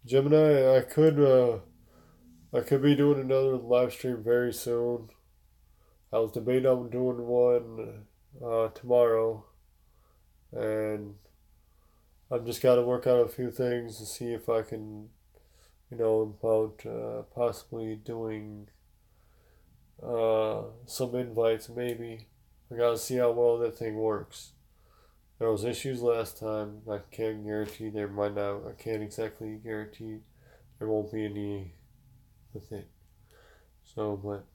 Gemini, I could be doing another live stream very soon. I was debating on doing one tomorrow, and I've just got to work out a few things to see if I can, about possibly doing some invites maybe. I gotta see how well that thing works. There was issues last time. I can't guarantee there might not. I can't exactly guarantee there won't be any with it. So, but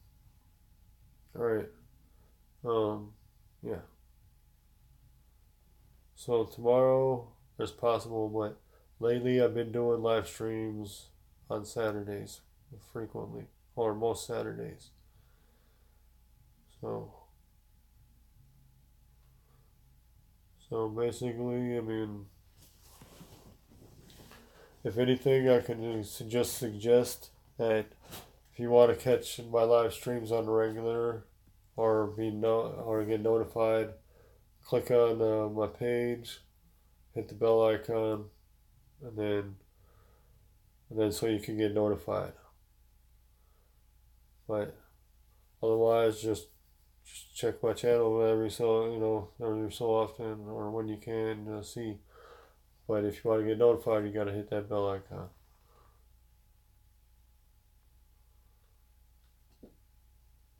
all right. Um, yeah. So tomorrow there's possible, but lately I've been doing live streams on Saturdays frequently, or most Saturdays. So So basically, I mean, if anything, I can just suggest that if you want to catch my live streams on the regular, or or get notified, click on my page, hit the bell icon, and then so you can get notified. But otherwise, just check my channel every so often, or when you can see. But if you want to get notified, you gotta hit that bell icon.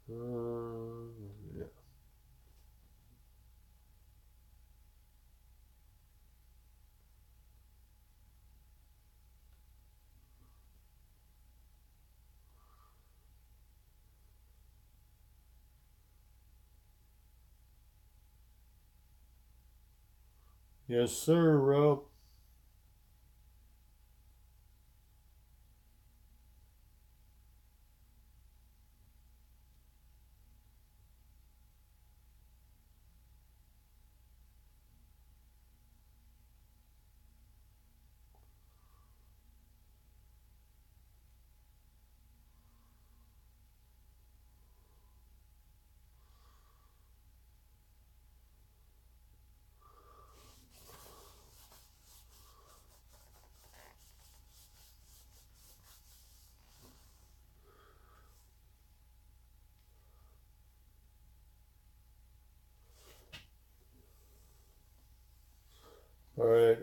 Yeah. Yes, sir, Rob. All right.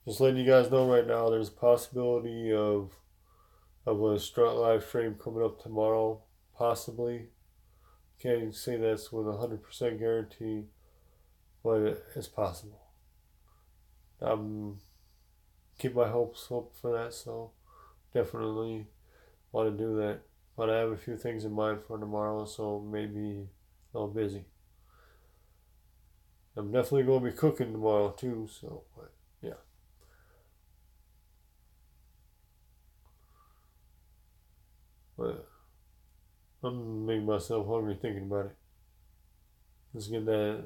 Just letting you guys know right now, there's a possibility of a live stream coming up tomorrow, possibly. Can't say that's with 100% guarantee, but it's possible. I'm keep my hopes up for that, so definitely want to do that. But I have a few things in mind for tomorrow, so maybe a little busy. I'm definitely going to be cooking tomorrow too, so but yeah. But I'm making myself hungry thinking about it. Let's get that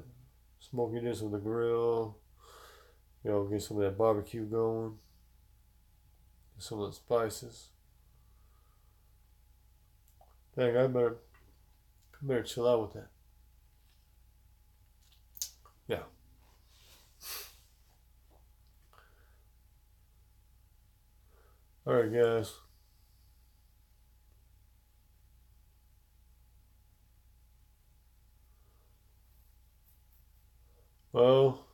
smokiness on the grill. Get some of that barbecue going. Get some of the spices. Dang, I better chill out with that. Yeah. All right, guys. Well,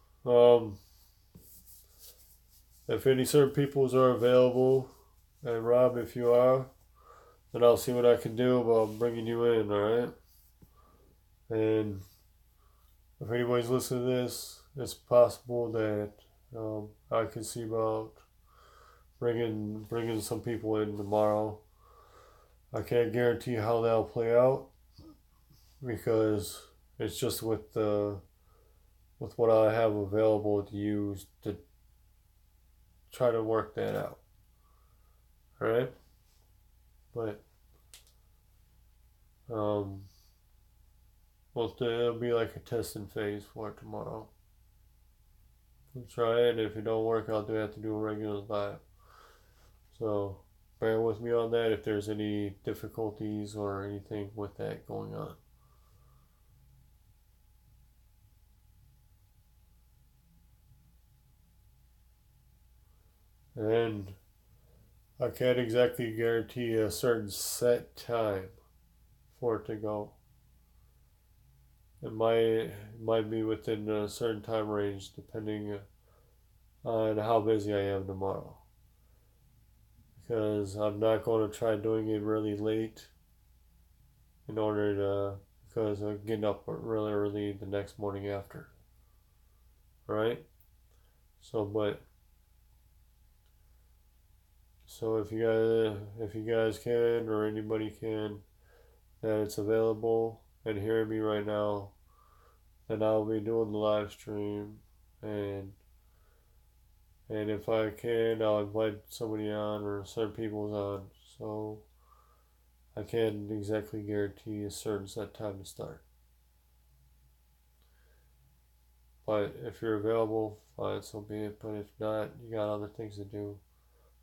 if any certain peoples are available, and Rob, if you are, then I'll see what I can do about bringing you in. All right. And if anybody's listening to this, it's possible that I can see about bringing some people in tomorrow. I can't guarantee how that'll play out because it's just with what I have available to use to try to work that out. All right, but um, well, it'll be like a testing phase for it tomorrow. We'll try it. If it don't work, I'll have to do a regular live. So bear with me on that if there's any difficulties or anything with that going on. And I can't exactly guarantee a certain set time for it to go. It might be within a certain time range depending on how busy I am tomorrow. Because I'm not going to try doing it really late in order to because I'm getting up really early the next morning after. Alright? So if you guys can or anybody can that it's available and hearing me right now, then I'll be doing the live stream and if I can, I'll invite somebody on or certain people's on. So I can't exactly guarantee a certain set time to start. But if you're available, fine, so be it. But if not, you got other things to do.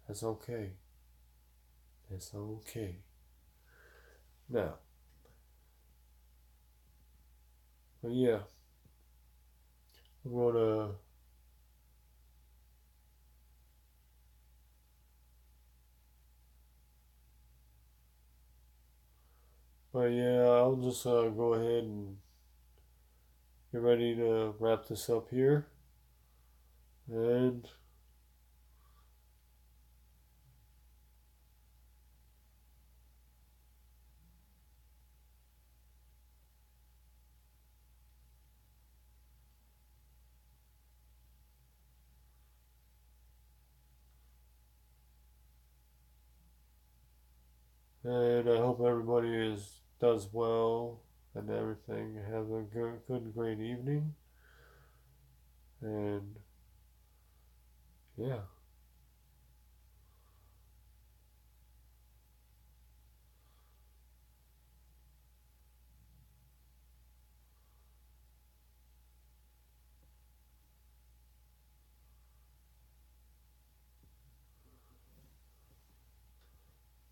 That's okay. That's okay. Now, but yeah, I'm gonna. But yeah, I'll just go ahead and get ready to wrap this up here. And I hope everybody does well and everything. Have a good, great evening. And yeah,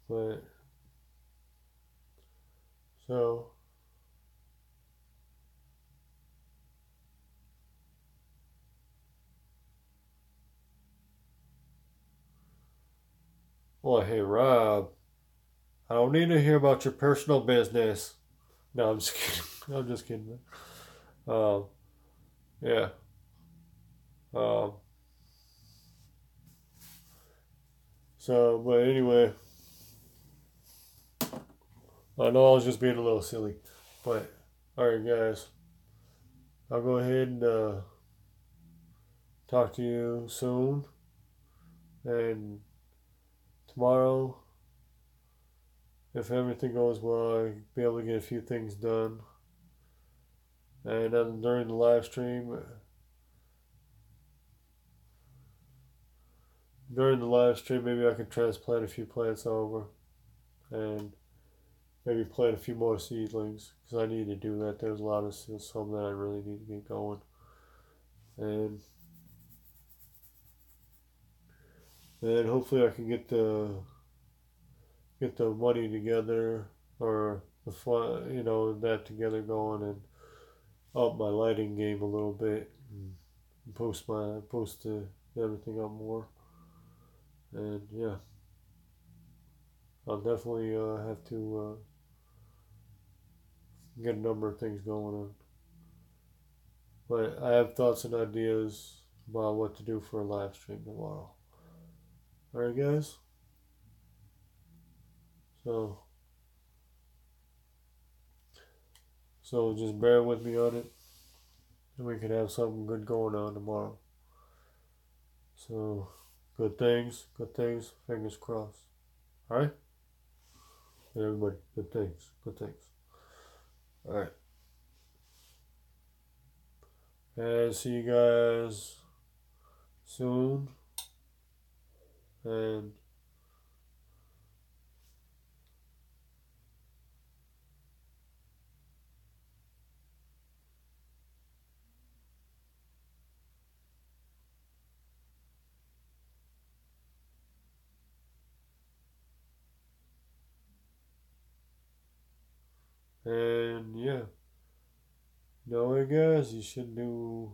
but so, well, hey, Rob, I don't need to hear about your personal business. No, I'm just kidding. I'm just kidding. Um, yeah. Um, but anyway, I know I was just being a little silly, but all right, guys, I'll go ahead and talk to you soon, and tomorrow, if everything goes well, I'll be able to get a few things done, and then during the live stream, maybe I can transplant a few plants over, and maybe plant a few more seedlings because I need to do that. There's a lot of some that I really need to get going, and hopefully I can get the money together or the fun, that together going and up my lighting game a little bit and post everything up more, and yeah, I'll definitely have to get a number of things going on. But I have thoughts and ideas about what to do for a live stream tomorrow. Alright, guys? So, just bear with me on it, and we can have something good going on tomorrow. So, good things, fingers crossed. Alright? Everybody, good things. Alright. And see you guys soon. And yeah. I guess you should do,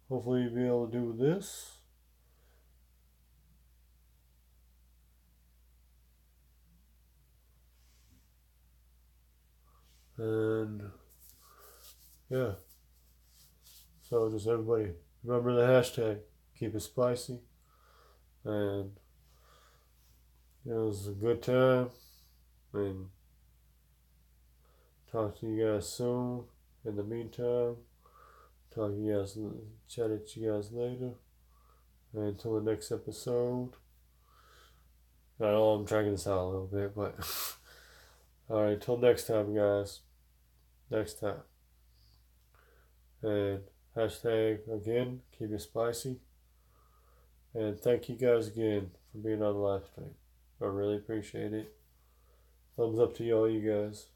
hopefully you'll be able to do this. And yeah. So just everybody remember the hashtag. Keep it spicy. And it was a good time. And talk to you guys soon. In the meantime, chat at you guys later. And until the next episode. I know I'm dragging this out a little bit, but alright, till next time, guys. Next time. And hashtag again, keep it spicy. And thank you guys again for being on the live stream. I really appreciate it. Thumbs up to all you guys.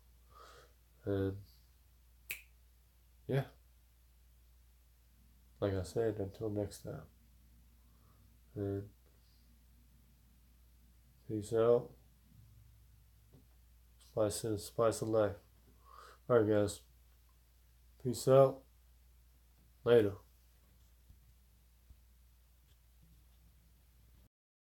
And yeah. like I said, until next time. And peace out. Spice of life. Alright, guys. Peace out. Later.